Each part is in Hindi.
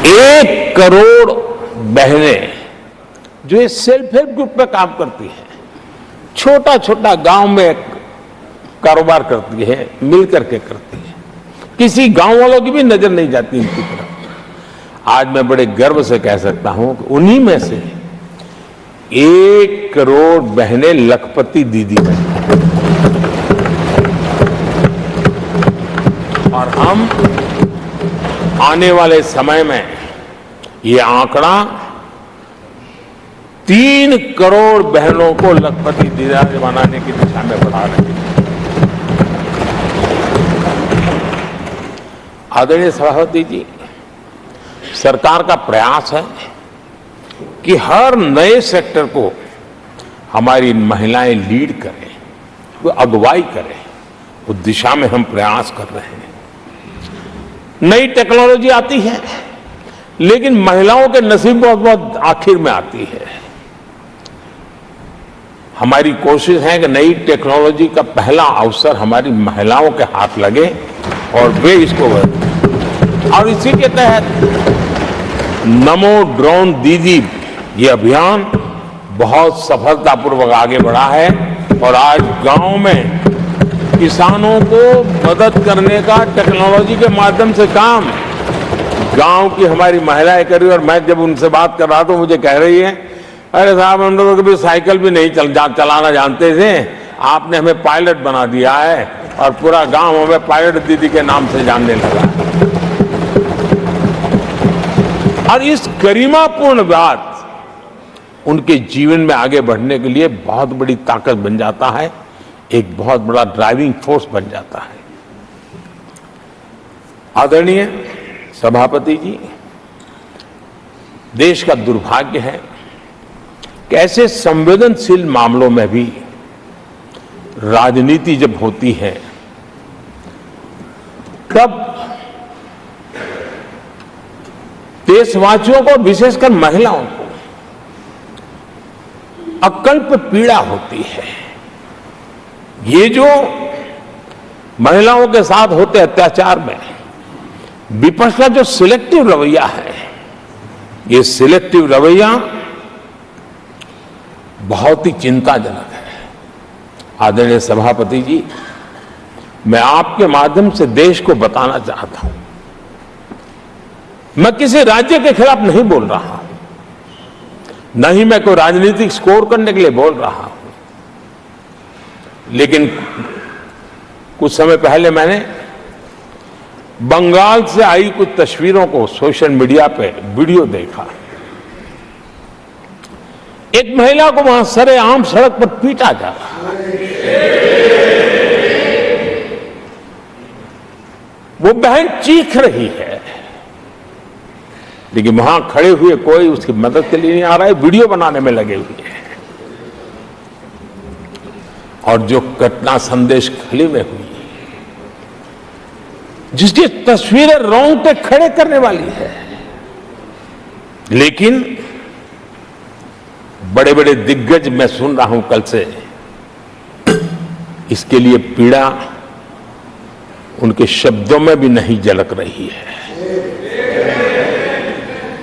1 करोड़ बहनें जो ये सेल्फ हेल्प ग्रुप में काम करती हैं, छोटा छोटा गांव में कारोबार करती है, मिल करके करती है, किसी गांव वालों की भी नजर नहीं जाती इनकी तरफ। आज मैं बड़े गर्व से कह सकता हूं कि उन्हीं में से 1 करोड़ बहनें लखपति दीदी बनी और हम आने वाले समय में ये आंकड़ा 3 करोड़ बहनों को लखपति दीदी बनाने की दिशा में बढ़ा रहे हैं। आदरणीय सभापति जी, सरकार का प्रयास है कि हर नए सेक्टर को हमारी महिलाएं लीड करें, वो अगुवाई करें, उस दिशा में हम प्रयास कर रहे हैं। नई टेक्नोलॉजी आती है, लेकिन महिलाओं के नसीब बहुत बहुत आखिर में आती है। हमारी कोशिश है कि नई टेक्नोलॉजी का पहला अवसर हमारी महिलाओं के हाथ लगे और वे इसको और इसी के तहत नमो ड्रोन दीदी ये अभियान बहुत सफलतापूर्वक आगे बढ़ा है और आज गांव में किसानों को मदद करने का टेक्नोलॉजी के माध्यम से काम गांव की हमारी महिलाएं कर रही है। और मैं जब उनसे बात कर रहा था मुझे कह रही है, अरे साहब हम लोग कभी साइकिल भी नहीं चलाना जानते थे, आपने हमें पायलट बना दिया है और पूरा गांव हमें पायलट दीदी के नाम से जानने लगा। और इस गरिमापूर्ण बात उनके जीवन में आगे बढ़ने के लिए बहुत बड़ी ताकत बन जाता है, एक बहुत बड़ा ड्राइविंग फोर्स बन जाता है। आदरणीय सभापति जी, देश का दुर्भाग्य है कि ऐसे संवेदनशील मामलों में भी राजनीति जब होती है तब देशवासियों को, विशेषकर महिलाओं को अकल्प पीड़ा होती है। ये जो महिलाओं के साथ होते अत्याचार में विपक्ष का जो सिलेक्टिव रवैया है, ये सिलेक्टिव रवैया बहुत ही चिंताजनक है। आदरणीय सभापति जी, मैं आपके माध्यम से देश को बताना चाहता हूं, मैं किसी राज्य के खिलाफ नहीं बोल रहा हूं, न ही मैं कोई राजनीतिक स्कोर करने के लिए बोल रहा हूं, लेकिन कुछ समय पहले मैंने बंगाल से आई कुछ तस्वीरों को सोशल मीडिया पे वीडियो देखा। एक महिला को वहां सरेआम सड़क पर पीटा जा रहा है। वो बहन चीख रही है, लेकिन वहां खड़े हुए कोई उसकी मदद के लिए नहीं आ रहा है, वीडियो बनाने में लगे हुए हैं। और जो घटना संदेश खली में हुई, जिसकी तस्वीरें रोंगटे खड़े करने वाली है, लेकिन बड़े बड़े दिग्गज मैं सुन रहा हूं कल से, इसके लिए पीड़ा उनके शब्दों में भी नहीं झलक रही है।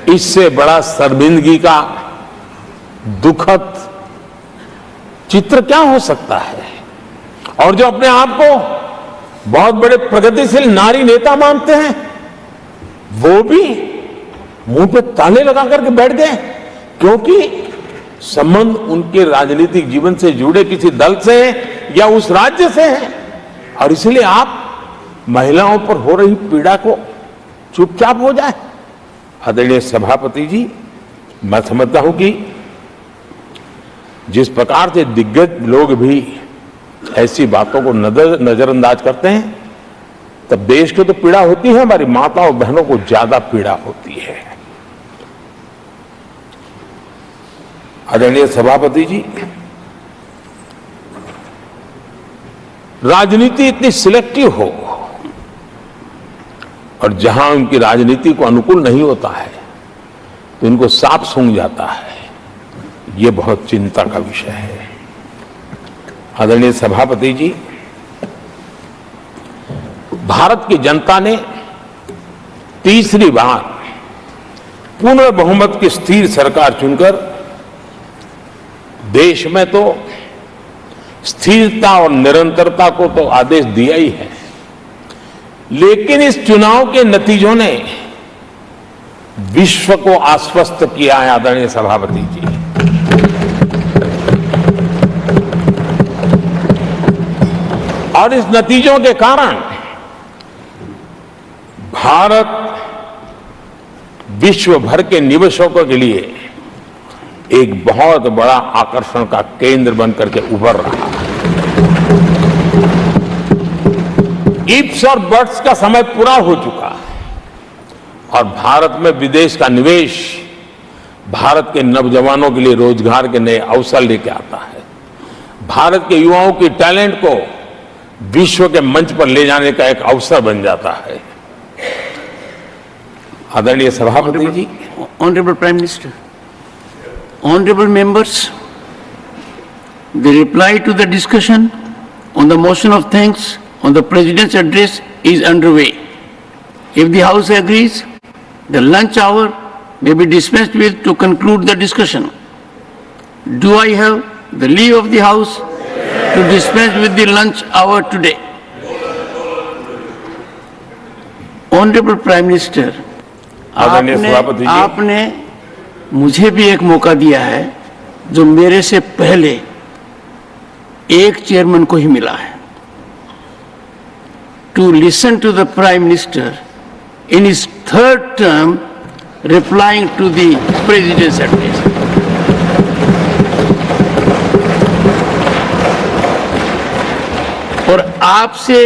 इससे बड़ा शर्मिंदगी का दुखद चित्र क्या हो सकता है? और जो अपने आप को बहुत बड़े प्रगतिशील नारी नेता मानते हैं, वो भी मुंह पे ताले लगा करके बैठ गए, क्योंकि संबंध उनके राजनीतिक जीवन से जुड़े किसी दल से या उस राज्य से है। और इसलिए आप महिलाओं पर हो रही पीड़ा को चुपचाप हो जाए। आदरणीय सभापति जी, मैं समझता हूं कि जिस प्रकार से दिग्गज लोग भी ऐसी बातों को नजरअंदाज करते हैं, तब देश को तो पीड़ा होती है, हमारी माताओं बहनों को ज्यादा पीड़ा होती है। आदरणीय सभापति जी, राजनीति इतनी सिलेक्टिव हो और जहां उनकी राजनीति को अनुकूल नहीं होता है तो इनको सांप सूंघ जाता है, ये बहुत चिंता का विषय है। आदरणीय सभापति जी, भारत की जनता ने तीसरी बार पूर्ण बहुमत की स्थिर सरकार चुनकर देश में तो स्थिरता और निरंतरता को तो आदेश दिया ही है, लेकिन इस चुनाव के नतीजों ने विश्व को आश्वस्त किया है। आदरणीय सभापति जी, और इस नतीजों के कारण भारत विश्व भर के निवेशकों के लिए एक बहुत बड़ा आकर्षण का केंद्र बनकर के उभर रहा है। इफ्स और बट्स का समय पूरा हो चुका और भारत में विदेश का निवेश भारत के नौजवानों के लिए रोजगार के नए अवसर लेके आता है, भारत के युवाओं की टैलेंट को विश्व के मंच पर ले जाने का एक अवसर बन जाता है। आदरणीय सभापति जी, honourable prime minister, honorable members, the reply to the discussion on the motion of thanks on the President's address is underway. If the House agrees, the lunch hour may be dispensed with to conclude the discussion. Do I have the leave of the House to dispense with the lunch hour today? Honorable Prime Minister, आपने मुझे भी एक मौका दिया है जो मेरे से पहले एक चेयरमैन को ही मिला है, to listen to the prime minister in his third term replying to the president's address. और आपसे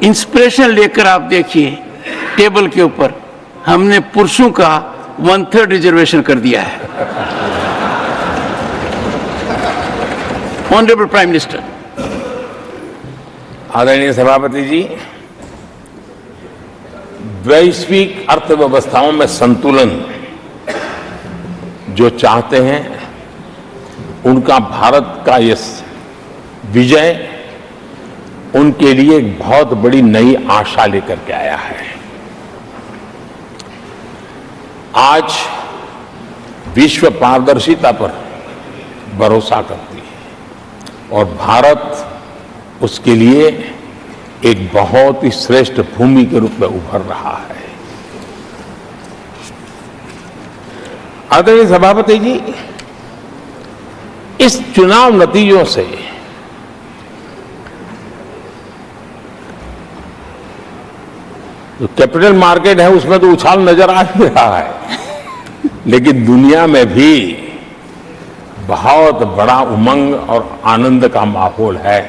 इंस्पिरेशन लेकर आप देखिए, टेबल के ऊपर हमने पुरुषों का 1/3 रिजर्वेशन कर दिया है। ऑनरेबल प्राइम मिनिस्टर, आदरणीय सभापति जी, वैश्विक अर्थव्यवस्थाओं में संतुलन जो चाहते हैं उनका भारत का ये विजय उनके लिए एक बहुत बड़ी नई आशा लेकर के आया है। आज विश्व पारदर्शिता पर भरोसा करती है और भारत उसके लिए एक बहुत ही श्रेष्ठ भूमि के रूप में उभर रहा है। आदरणीय सभापति जी, इस चुनाव नतीजों से जो कैपिटल मार्केट है उसमें तो उछाल नजर आ ही रहा है, लेकिन दुनिया में भी बहुत बड़ा उमंग और आनंद का माहौल है।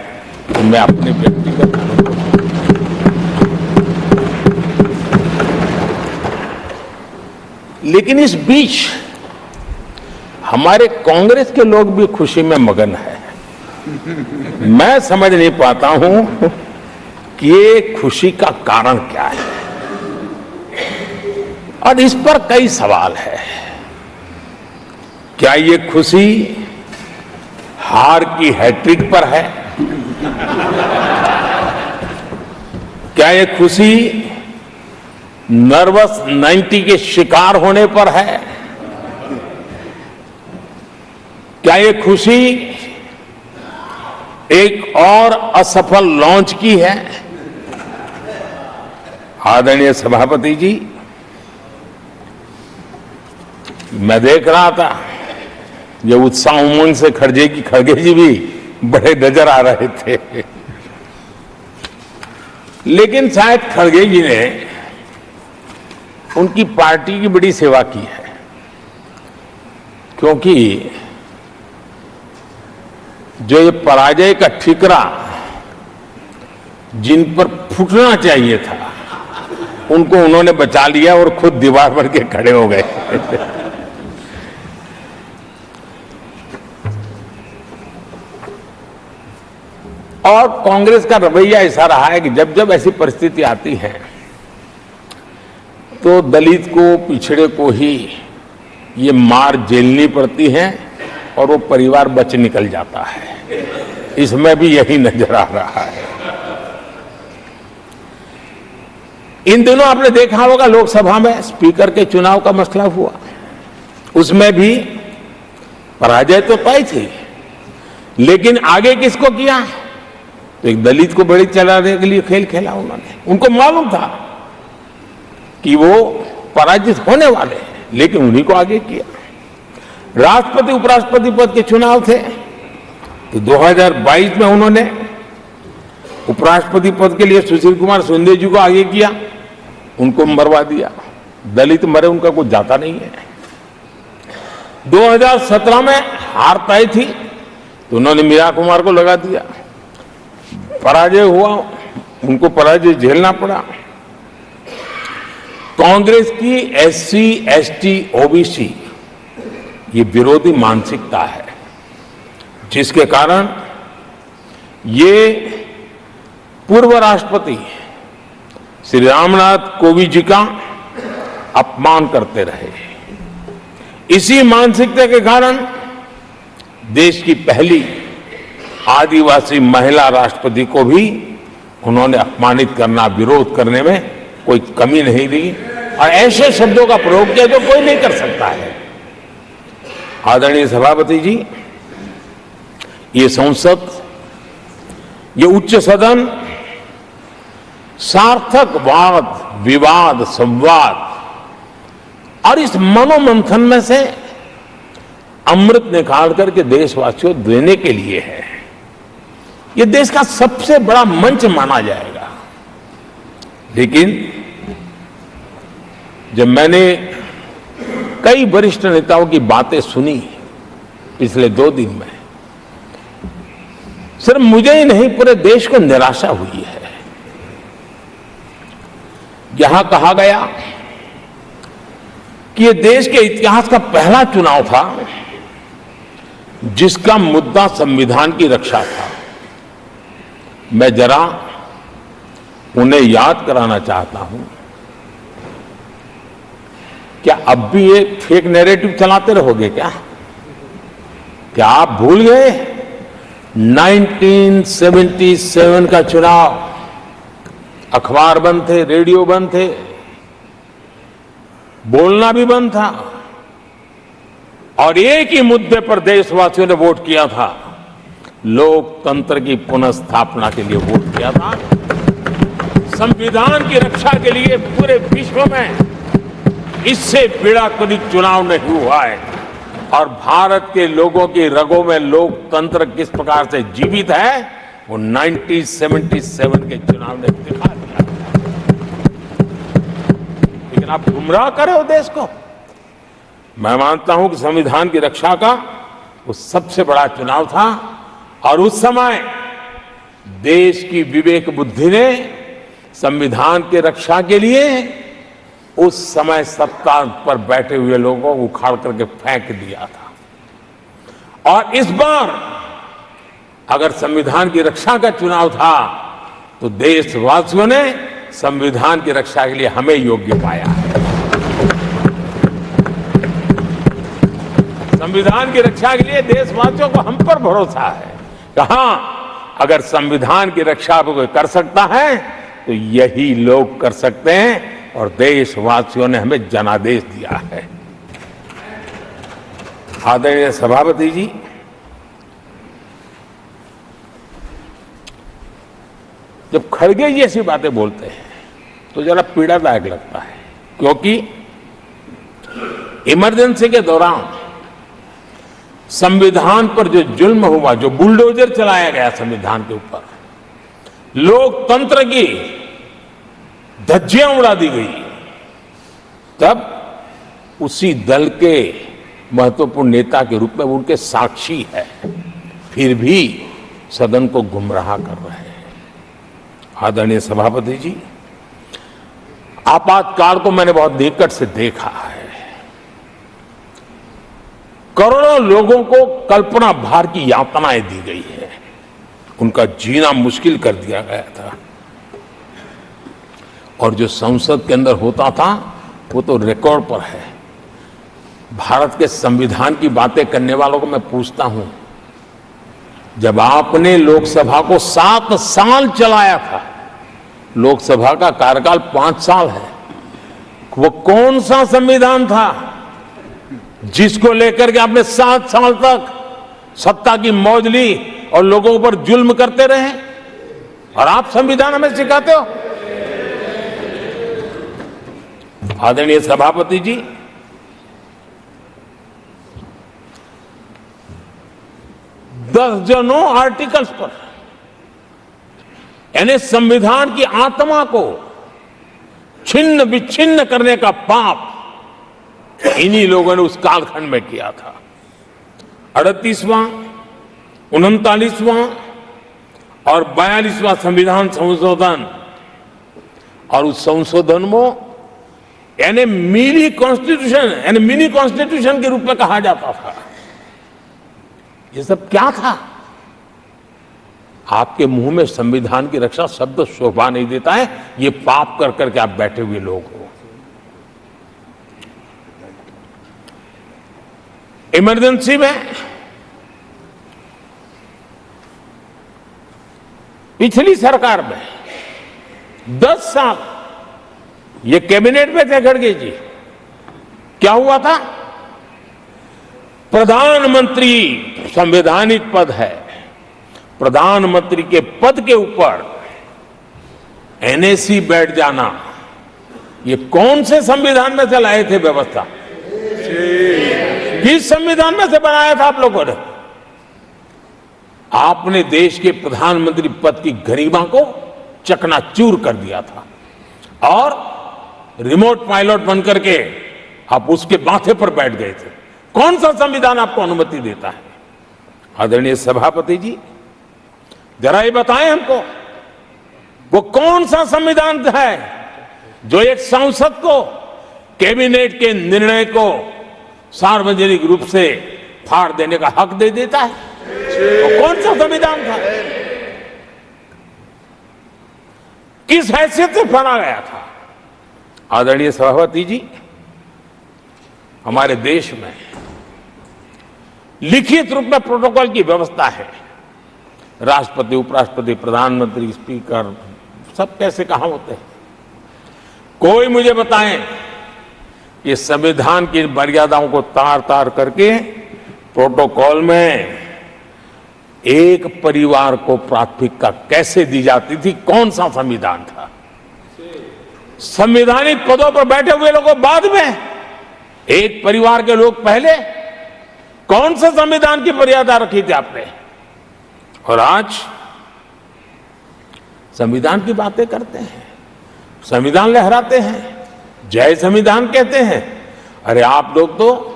तो मैं अपने व्यक्तिगत लेकिन इस बीच हमारे कांग्रेस के लोग भी खुशी में मगन है। मैं समझ नहीं पाता हूं कि ये खुशी का कारण क्या है, और इस पर कई सवाल है। क्या ये खुशी हार की हैट्रिक पर है? क्या ये खुशी नर्वस 90 के शिकार होने पर है? क्या ये खुशी एक और असफल लॉन्च की है? आदरणीय सभापति जी, मैं देख रहा था ये उत्साह उमंग से खड़गे जी भी बड़े नजर आ रहे थे, लेकिन शायद खड़गे जी ने उनकी पार्टी की बड़ी सेवा की है, क्योंकि जो ये पराजय का ठिकरा जिन पर फूटना चाहिए था उनको उन्होंने बचा लिया और खुद दीवार पर के खड़े हो गए। और कांग्रेस का रवैया ऐसा रहा है कि जब जब ऐसी परिस्थिति आती है तो दलित को, पिछड़े को ही ये मार झेलनी पड़ती है और वो परिवार बच निकल जाता है। इसमें भी यही नजर आ रहा है। इन दिनों आपने देखा होगा लोकसभा में स्पीकर के चुनाव का मसला हुआ, उसमें भी पराजय तो तय थी, लेकिन आगे किसको किया? तो एक दलित को बड़ी चलाने के लिए खेल खेला उन्होंने। उनको मालूम था कि वो पराजित होने वाले हैं, लेकिन उन्हीं को आगे किया। राष्ट्रपति उपराष्ट्रपति पद के चुनाव थे, तो 2022 में उन्होंने उपराष्ट्रपति पद के लिए सुशील कुमार शिंदे जी को आगे किया, उनको मरवा दिया। दलित मरे, उनका कुछ जाता नहीं है। 2017 में हार तय थी, तो उन्होंने मीरा कुमार को लगा दिया। पराजय हुआ, उनको पराजय झेलना पड़ा। कांग्रेस की एससी, एसटी, ओबीसी ये विरोधी मानसिकता है, जिसके कारण ये पूर्व राष्ट्रपति श्री रामनाथ कोविंद जी का अपमान करते रहे। इसी मानसिकता के कारण देश की पहली आदिवासी महिला राष्ट्रपति को भी उन्होंने अपमानित करना, विरोध करने में कोई कमी नहीं दी, और ऐसे शब्दों का प्रयोग किया जो कोई नहीं कर सकता है। आदरणीय सभापति जी, ये संसद, ये उच्च सदन सार्थक वाद विवाद संवाद और इस मनोमंथन में से अमृत निकाल करके देशवासियों देने के लिए है। ये देश का सबसे बड़ा मंच माना जाएगा। लेकिन जब मैंने कई वरिष्ठ नेताओं की बातें सुनी पिछले 2 दिन में, सिर्फ मुझे ही नहीं पूरे देश को निराशा हुई है। यहां कहा गया कि ये देश के इतिहास का पहला चुनाव था जिसका मुद्दा संविधान की रक्षा था। मैं जरा उन्हें याद कराना चाहता हूं, क्या अब भी एक फेक नैरेटिव चलाते रहोगे क्या? क्या आप भूल गए 1977 का चुनाव? अखबार बंद थे, रेडियो बंद थे, बोलना भी बंद था, और एक ही मुद्दे पर देशवासियों ने वोट किया था। लोकतंत्र की पुनर्स्थापना के लिए वोट किया था। संविधान की रक्षा के लिए पूरे विश्व में इससे पीड़ा कोई चुनाव नहीं हुआ है, और भारत के लोगों की रगों में लोकतंत्र किस प्रकार से जीवित है वो 1977 के चुनाव ने दिखा दिया। लेकिन आप गुमराह कर रहे हो देश को। मैं मानता हूं कि संविधान की रक्षा का वो सबसे बड़ा चुनाव था, और उस समय देश की विवेक बुद्धि ने संविधान की रक्षा के लिए उस समय सत्ता पर बैठे हुए लोगों को उखाड़ करके फेंक दिया था। और इस बार अगर संविधान की रक्षा का चुनाव था तो देशवासियों ने संविधान की रक्षा के लिए हमें योग्य पाया है। संविधान की रक्षा के लिए देशवासियों को हम पर भरोसा है। कहां अगर संविधान की रक्षा कोई कर सकता है तो यही लोग कर सकते हैं, और देशवासियों ने हमें जनादेश दिया है। आदरणीय सभापति जी, जब खड़गे जी ऐसी बातें बोलते हैं तो जरा पीड़ादायक लगता है, क्योंकि इमरजेंसी के दौरान संविधान पर जो जुल्म हुआ, जो बुलडोजर चलाया गया संविधान के ऊपर, लोकतंत्र की धज्जियां उड़ा दी गई, तब उसी दल के महत्वपूर्ण नेता के रूप में उनके साक्षी है, फिर भी सदन को गुमराह कर रहे हैं। आदरणीय सभापति जी, आपातकाल को मैंने बहुत निकट से देखा है। करोड़ों लोगों को कल्पना भार की यातनाएं दी गई है, उनका जीना मुश्किल कर दिया गया था, और जो संसद के अंदर होता था वो तो रिकॉर्ड पर है। भारत के संविधान की बातें करने वालों को मैं पूछता हूं, जब आपने लोकसभा को 7 साल चलाया था लोकसभा का कार्यकाल 5 साल है। वो कौन सा संविधान था जिसको लेकर के आपने 7 साल तक सत्ता की मौज ली और लोगों पर जुल्म करते रहे, और आप संविधान हमें सिखाते हो? आदरणीय सभापति जी, दर्जनों आर्टिकल्स पर, यानी संविधान की आत्मा को छिन्न विच्छिन्न करने का पाप इन्हीं लोगों ने उस कालखंड में किया था। 38वां, 39वां और 42वां संविधान संशोधन, और उस संशोधन में यानी मिनी कॉन्स्टिट्यूशन, यानी मिनी कॉन्स्टिट्यूशन के रूप में कहा जाता था। ये सब क्या था? आपके मुंह में संविधान की रक्षा शब्द शोभा नहीं देता है। ये पाप कर करके आप बैठे हुए लोग हो। इमरजेंसी में पिछली सरकार में 10 साल ये कैबिनेट में थे खड़गे जी, क्या हुआ था? प्रधानमंत्री संवैधानिक पद है, प्रधानमंत्री के पद के ऊपर एनएसी बैठ जाना, ये कौन से संविधान में से लाए थे व्यवस्था? किस संविधान में से बनाया था आप लोगों ने? आपने देश के प्रधानमंत्री पद की गरिमा को चकनाचूर कर दिया था, और रिमोट पायलट बनकर के आप उसके माथे पर बैठ गए थे। कौन सा संविधान आपको अनुमति देता है? आदरणीय सभापति जी, जरा ये बताएं हमको, वो कौन सा संविधान है जो एक सांसद को कैबिनेट के निर्णय को सार्वजनिक रूप से फाड़ देने का हक दे देता है? वो कौन सा संविधान था? किस हैसियत से बना गया था? आदरणीय सभापति जी, हमारे देश में लिखित रूप में प्रोटोकॉल की व्यवस्था है। राष्ट्रपति, उपराष्ट्रपति, प्रधानमंत्री, स्पीकर, सब कैसे कहां होते हैं? कोई मुझे बताएं कि संविधान की मर्यादाओं को तार तार करके प्रोटोकॉल में एक परिवार को प्राथमिकता कैसे दी जाती थी? कौन सा संविधान था? संवैधानिक पदों पर बैठे हुए लोगों बाद में, एक परिवार के लोग पहले। कौन सा संविधान की मर्यादा रखी थी आपने? और आज संविधान की बातें करते हैं, संविधान लहराते हैं, जय संविधान कहते हैं। अरे आप लोग तो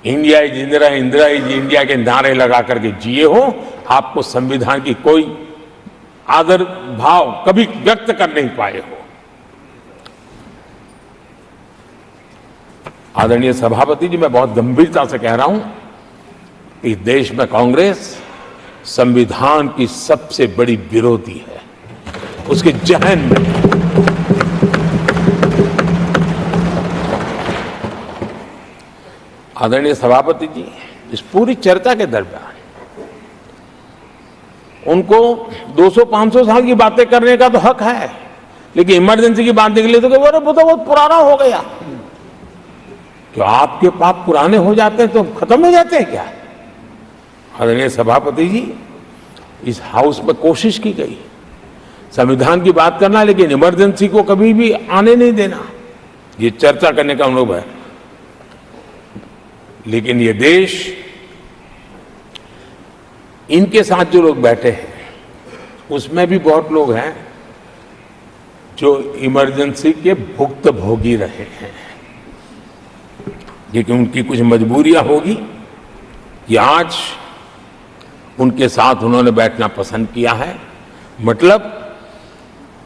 India is Indira, Indira is India के नारे लगा करके जिए हो। आपको संविधान की कोई आदर भाव कभी व्यक्त कर नहीं पाए हो। आदरणीय सभापति जी, मैं बहुत गंभीरता से कह रहा हूं कि देश में कांग्रेस संविधान की सबसे बड़ी विरोधी है। उसके जहन में आदरणीय सभापति जी, इस पूरी चर्चा के दरमियान उनको 200-500 साल की बातें करने का तो हक है, लेकिन इमरजेंसी की बात निकली तो वो तो बहुत पुराना हो गया। क्या आपके पाप पुराने हो जाते हैं तो खत्म हो जाते हैं क्या? आदरणीय सभापति जी, इस हाउस में कोशिश की गई संविधान की बात करना, लेकिन इमरजेंसी को कभी भी आने नहीं देना, ये चर्चा करने का अनुभव है। लेकिन ये देश, इनके साथ जो लोग बैठे हैं उसमें भी बहुत लोग हैं जो इमरजेंसी के भुक्तभोगी रहे हैं, क्योंकि उनकी कुछ मजबूरियां होगी कि आज उनके साथ उन्होंने बैठना पसंद किया है। मतलब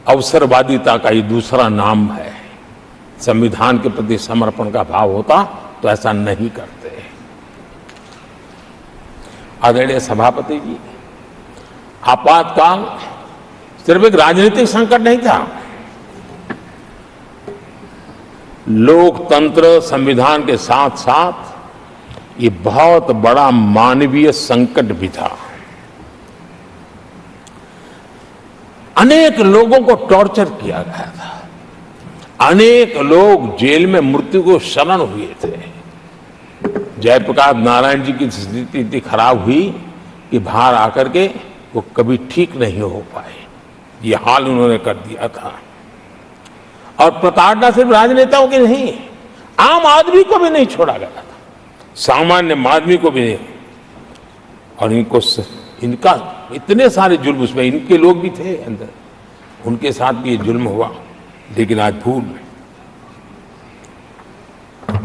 अवसरवादिता का ये दूसरा नाम है। संविधान के प्रति समर्पण का भाव होता तो ऐसा नहीं करते। आदरणीय सभापति जी, आपातकाल सिर्फ एक राजनीतिक संकट नहीं था, लोकतंत्र संविधान के साथ साथ ये बहुत बड़ा मानवीय संकट भी था। अनेक लोगों को टॉर्चर किया गया था, अनेक लोग जेल में मृत्यु को शरण हुए थे। जयप्रकाश नारायण जी की स्थिति इतनी खराब हुई कि बाहर आकर के वो कभी ठीक नहीं हो पाए। ये हाल उन्होंने कर दिया था। और प्रताड़ना सिर्फ राजनेताओं की नहीं, आम आदमी को भी नहीं छोड़ा गया था, सामान्य आदमी को भी नहीं। और इनका इतने सारे जुल्म, उसमें इनके लोग भी थे अंदर, उनके साथ भी ये जुल्म हुआ। लेकिन आज भूल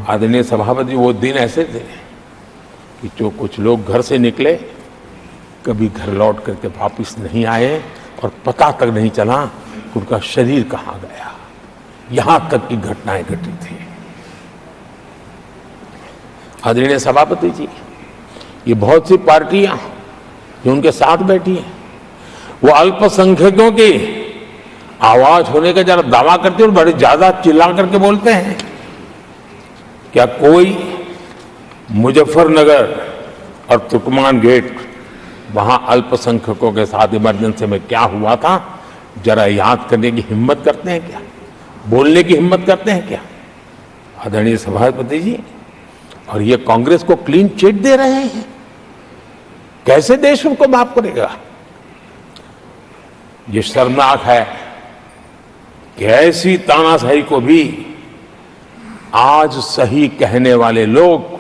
आदरणीय सभापति, वो दिन ऐसे थे कि जो कुछ लोग घर से निकले कभी घर लौट करके वापिस नहीं आए और पता तक नहीं चला कि उनका शरीर कहाँ गया। यहां तक की घटनाएं घटी थी। आदरणीय सभापति जी, ये बहुत सी पार्टियां जो उनके साथ बैठी हैं, वो अल्पसंख्यकों की आवाज होने का जरा दावा करते हैं और बड़े ज्यादा चिल्ला करके बोलते हैं। क्या कोई मुजफ्फरनगर और तुर्कमान गेट, वहां अल्पसंख्यकों के साथ इमरजेंसी में क्या हुआ था, जरा याद करने की हिम्मत करते हैं क्या? बोलने की हिम्मत करते हैं क्या? आदरणीय सभापति जी, और ये कांग्रेस को क्लीन चिट दे रहे हैं। कैसे देश उनको माफ करेगा? ये शर्मनाक है कि ऐसी तानाशाही को भी आज सही कहने वाले लोग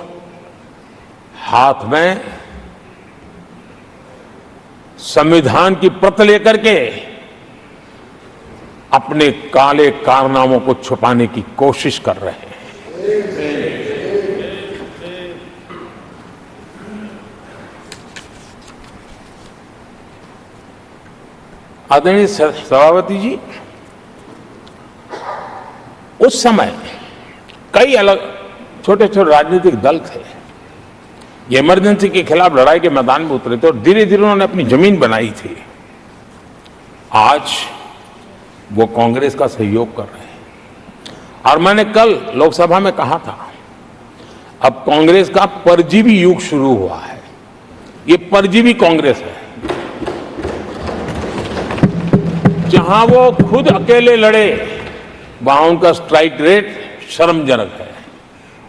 हाथ में संविधान की प्रत लेकर के अपने काले कारनामों को छुपाने की कोशिश कर रहे हैं। आदरणीय सभापति जी, उस समय कई अलग छोटे छोटे राजनीतिक दल थे, ये इमरजेंसी के खिलाफ लड़ाई के मैदान में उतरे थे और धीरे धीरे उन्होंने अपनी जमीन बनाई थी। आज वो कांग्रेस का सहयोग कर रहे हैं। और मैंने कल लोकसभा में कहा था, अब कांग्रेस का परजीवी युग शुरू हुआ है। ये परजीवी कांग्रेस है, जहां वो खुद अकेले लड़े वहां उनका स्ट्राइक रेट शर्मजनक है,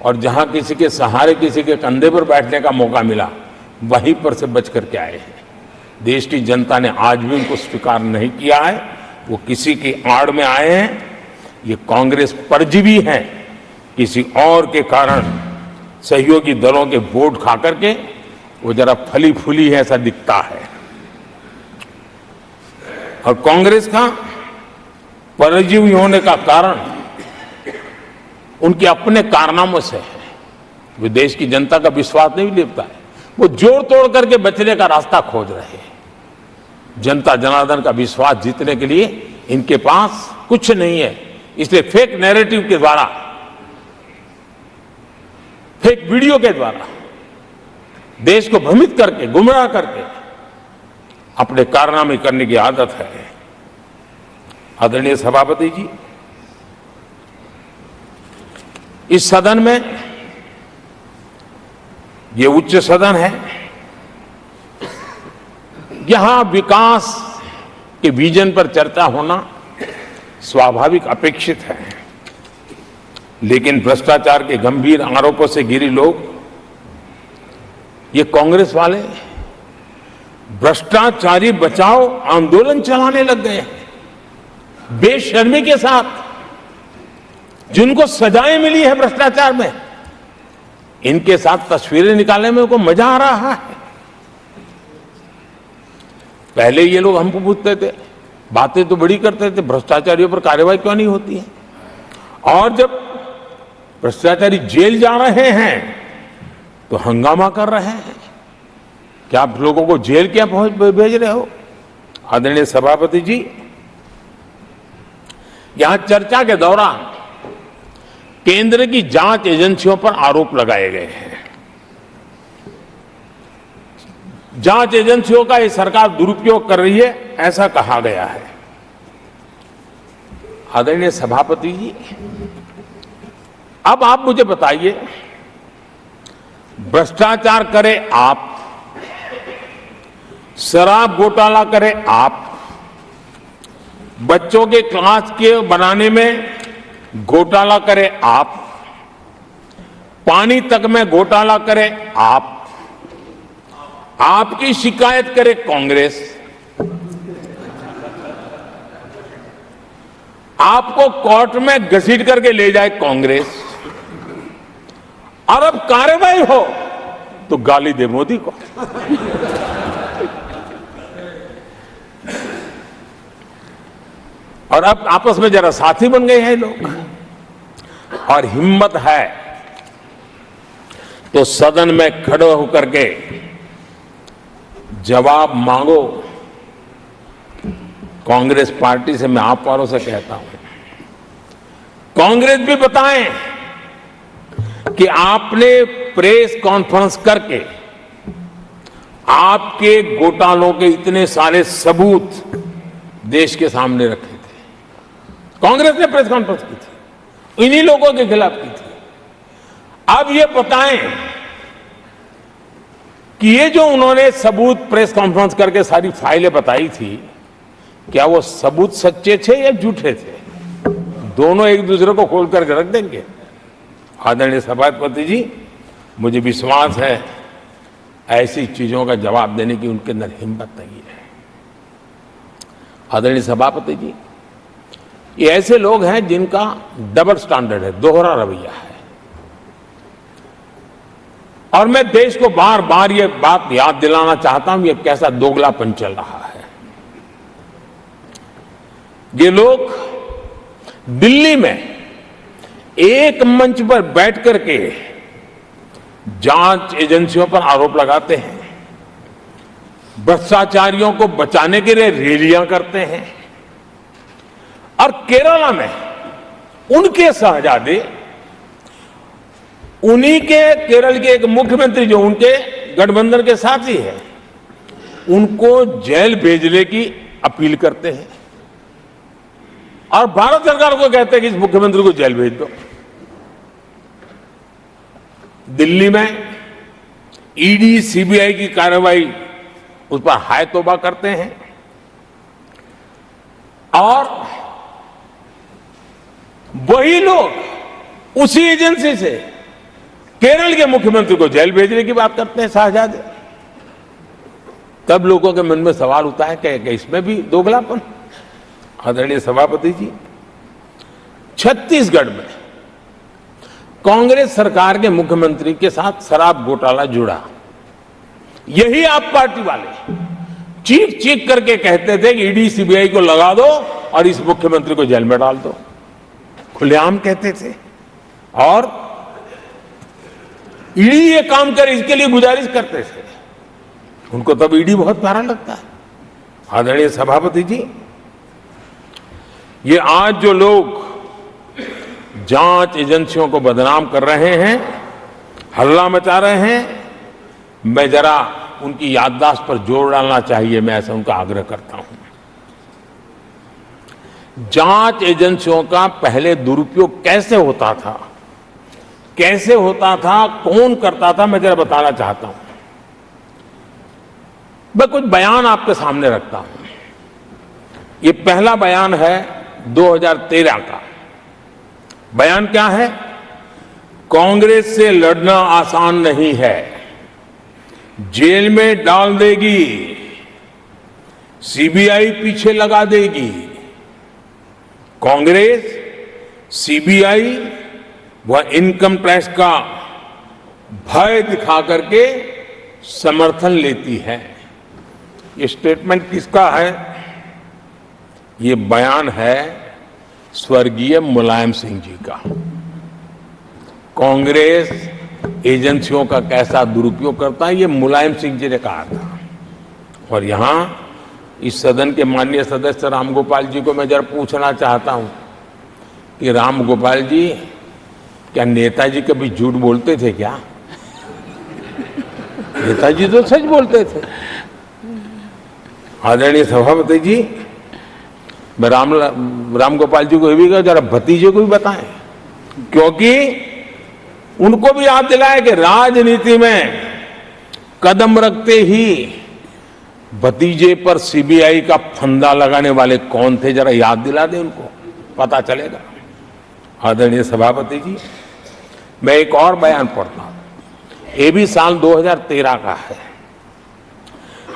और जहां किसी के सहारे, किसी के कंधे पर बैठने का मौका मिला, वहीं पर से बच करके आए हैं। देश की जनता ने आज भी उनको स्वीकार नहीं किया है, वो किसी की आड़ में आए हैं। ये कांग्रेस परजीवी है, किसी और के कारण सहयोगी दलों के वोट खा करके वो जरा फली फूली है ऐसा दिखता है। और कांग्रेस का परजीवी होने का कारण उनके अपने कारनामों से है। वो देश की जनता का विश्वास नहीं लेता है, वो जोड़ तोड़ करके बचने का रास्ता खोज रहे हैं। जनता जनार्दन का विश्वास जीतने के लिए इनके पास कुछ नहीं है, इसलिए फेक नैरेटिव के द्वारा, फेक वीडियो के द्वारा देश को भ्रमित करके, गुमराह करके अपने कारनामे करने की आदत है। आदरणीय सभापति जी, इस सदन में, ये उच्च सदन है, यहां विकास के विजन पर चर्चा होना स्वाभाविक अपेक्षित है। लेकिन भ्रष्टाचार के गंभीर आरोपों से घिरे लोग, ये कांग्रेस वाले भ्रष्टाचारी बचाओ आंदोलन चलाने लग गए हैं बेशर्मी के साथ। जिनको सजाएं मिली है भ्रष्टाचार में, इनके साथ तस्वीरें निकालने में उनको मजा आ रहा है। पहले ये लोग हमको पूछते थे, बातें तो बड़ी करते थे, भ्रष्टाचारियों पर कार्रवाई क्यों नहीं होती है? और जब भ्रष्टाचारी जेल जा रहे हैं तो हंगामा कर रहे हैं। क्या आप लोगों को जेल क्या भेज रहे हो? आदरणीय सभापति जी, यहां चर्चा के दौरान केंद्र की जांच एजेंसियों पर आरोप लगाए गए हैं। जांच एजेंसियों का ये सरकार दुरुपयोग कर रही है, ऐसा कहा गया है। आदरणीय सभापति जी, अब आप मुझे बताइए, भ्रष्टाचार करे आप, शराब घोटाला करे आप, बच्चों के क्लास के बनाने में घोटाला करे आप, पानी तक में घोटाला करे आप, आपकी शिकायत करे कांग्रेस, आपको कोर्ट में घसीट करके ले जाए कांग्रेस, और अब कार्रवाई हो तो गाली दे मोदी को। और अब आपस में जरा साथी बन गए हैं लोग, और हिम्मत है तो सदन में खड़े होकर के जवाब मांगो। कांग्रेस पार्टी से मैं आप वालों से कहता हूं, कांग्रेस भी बताएं कि आपने प्रेस कॉन्फ्रेंस करके आपके घोटालों के इतने सारे सबूत देश के सामने रखे थे। कांग्रेस ने प्रेस कॉन्फ्रेंस की थी, इन्हीं लोगों के खिलाफ की थी। अब ये बताएं कि ये जो उन्होंने सबूत प्रेस कॉन्फ्रेंस करके सारी फाइलें बताई थी, क्या वो सबूत सच्चे थे या झूठे थे? दोनों एक दूसरे को खोल करके रख देंगे। आदरणीय सभापति जी, मुझे विश्वास है ऐसी चीजों का जवाब देने की उनके अंदर हिम्मत नहीं है। आदरणीय सभापति जी, ये ऐसे लोग हैं जिनका डबल स्टैंडर्ड है, दोहरा रवैया है, और मैं देश को बार बार ये बात याद दिलाना चाहता हूं, ये कैसा दोगलापन चल रहा है। ये लोग दिल्ली में एक मंच पर बैठ करके जांच एजेंसियों पर आरोप लगाते हैं, भ्रष्टाचारियों को बचाने के लिए रैलियां करते हैं, और केरला में उनके शहजादे, उन्हीं के केरल के एक मुख्यमंत्री जो उनके गठबंधन के साथी हैं, उनको जेल भेजने की अपील करते हैं, और भारत सरकार को कहते हैं कि इस मुख्यमंत्री को जेल भेज दो। दिल्ली में ईडी सीबीआई की कार्रवाई उस पर हाय तौबा करते हैं, और वही लोग उसी एजेंसी से केरल के मुख्यमंत्री को जेल भेजने की बात करते हैं, शहजादे। तब लोगों के मन में सवाल उठता है कि इसमें भी दोगलापन। आदरणीय सभापति जी, छत्तीसगढ़ में कांग्रेस सरकार के मुख्यमंत्री के साथ शराब घोटाला जुड़ा। यही आप पार्टी वाले चीख चीख करके कहते थे कि ईडी सीबीआई को लगा दो और इस मुख्यमंत्री को जेल में डाल दो, खुलेआम कहते थे, और ईडी ये काम करे इसके लिए गुजारिश करते थे। उनको तब ईडी बहुत प्यारा लगता है। आदरणीय सभापति जी, ये आज जो लोग जांच एजेंसियों को बदनाम कर रहे हैं, हल्ला मचा रहे हैं, मैं जरा उनकी याददाश्त पर जोर डालना चाहिए, मैं ऐसा उनका आग्रह करता हूं। जांच एजेंसियों का पहले दुरुपयोग कैसे होता था, कैसे होता था, कौन करता था, मैं जरा बताना चाहता हूं। मैं कुछ बयान आपके सामने रखता हूं। ये पहला बयान है 2013 का। बयान क्या है? कांग्रेस से लड़ना आसान नहीं है, जेल में डाल देगी, सीबीआई पीछे लगा देगी। कांग्रेस सीबीआई व इनकम टैक्स का भय दिखा करके समर्थन लेती है। ये स्टेटमेंट किसका है? ये बयान है स्वर्गीय मुलायम सिंह जी का। कांग्रेस एजेंसियों का कैसा दुरुपयोग करता है, ये मुलायम सिंह जी ने कहा था। और यहां इस सदन के माननीय सदस्य रामगोपाल जी को मैं जरा पूछना चाहता हूं कि रामगोपाल जी, क्या नेताजी कभी झूठ बोलते थे क्या? नेताजी तो सच बोलते थे। आदरणीय सभापति जी, मैं रामगोपाल जी को ये भी कहा जरा भतीजे को भी बताएं, क्योंकि उनको भी याद दिलाए कि राजनीति में कदम रखते ही भतीजे पर सीबीआई का फंदा लगाने वाले कौन थे, जरा याद दिला दें उनको, पता चलेगा। आदरणीय सभापति जी, मैं एक और बयान पढ़ता हूं, ये भी साल 2013 का है।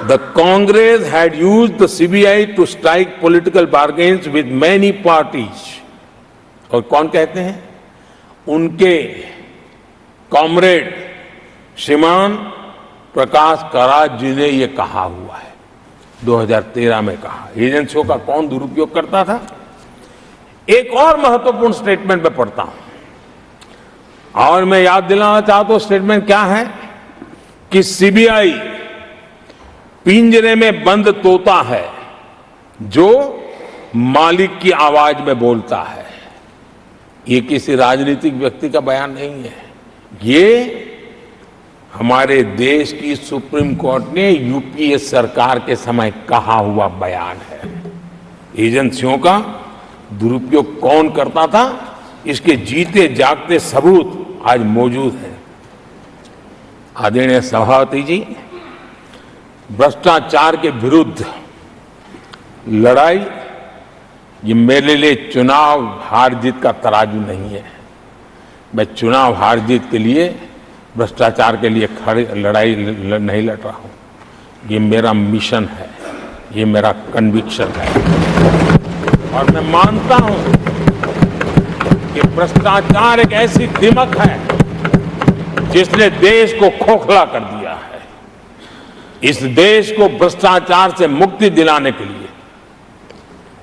The Congress had used the CBI to strike political bargains with many parties. और कौन कहते हैं? उनके कॉमरेड श्रीमान प्रकाश करात जी ने यह कहा हुआ है, 2013 में कहा। एजेंसियों का कौन दुरुपयोग करता था? एक और महत्वपूर्ण स्टेटमेंट में पढ़ता हूं और मैं याद दिलाना चाहता हूं, स्टेटमेंट क्या है कि सीबीआई पिंजरे में बंद तोता है जो मालिक की आवाज में बोलता है। ये किसी राजनीतिक व्यक्ति का बयान नहीं है, ये हमारे देश की सुप्रीम कोर्ट ने यूपीए सरकार के समय कहा हुआ बयान है। एजेंसियों का दुरुपयोग कौन करता था, इसके जीते जागते सबूत आज मौजूद हैं। आदरणीय सभापति जी, भ्रष्टाचार के विरुद्ध लड़ाई ये मेरे लिए चुनाव हार जीत का तराजू नहीं है। मैं चुनाव हार जीत के लिए, भ्रष्टाचार के लिए खड़ी लड़ाई नहीं लड़ रहा हूं। ये मेरा मिशन है, ये मेरा कन्विक्शन है और मैं मानता हूं कि भ्रष्टाचार एक ऐसी दिमक है जिसने देश को खोखला कर दिया है। इस देश को भ्रष्टाचार से मुक्ति दिलाने के लिए,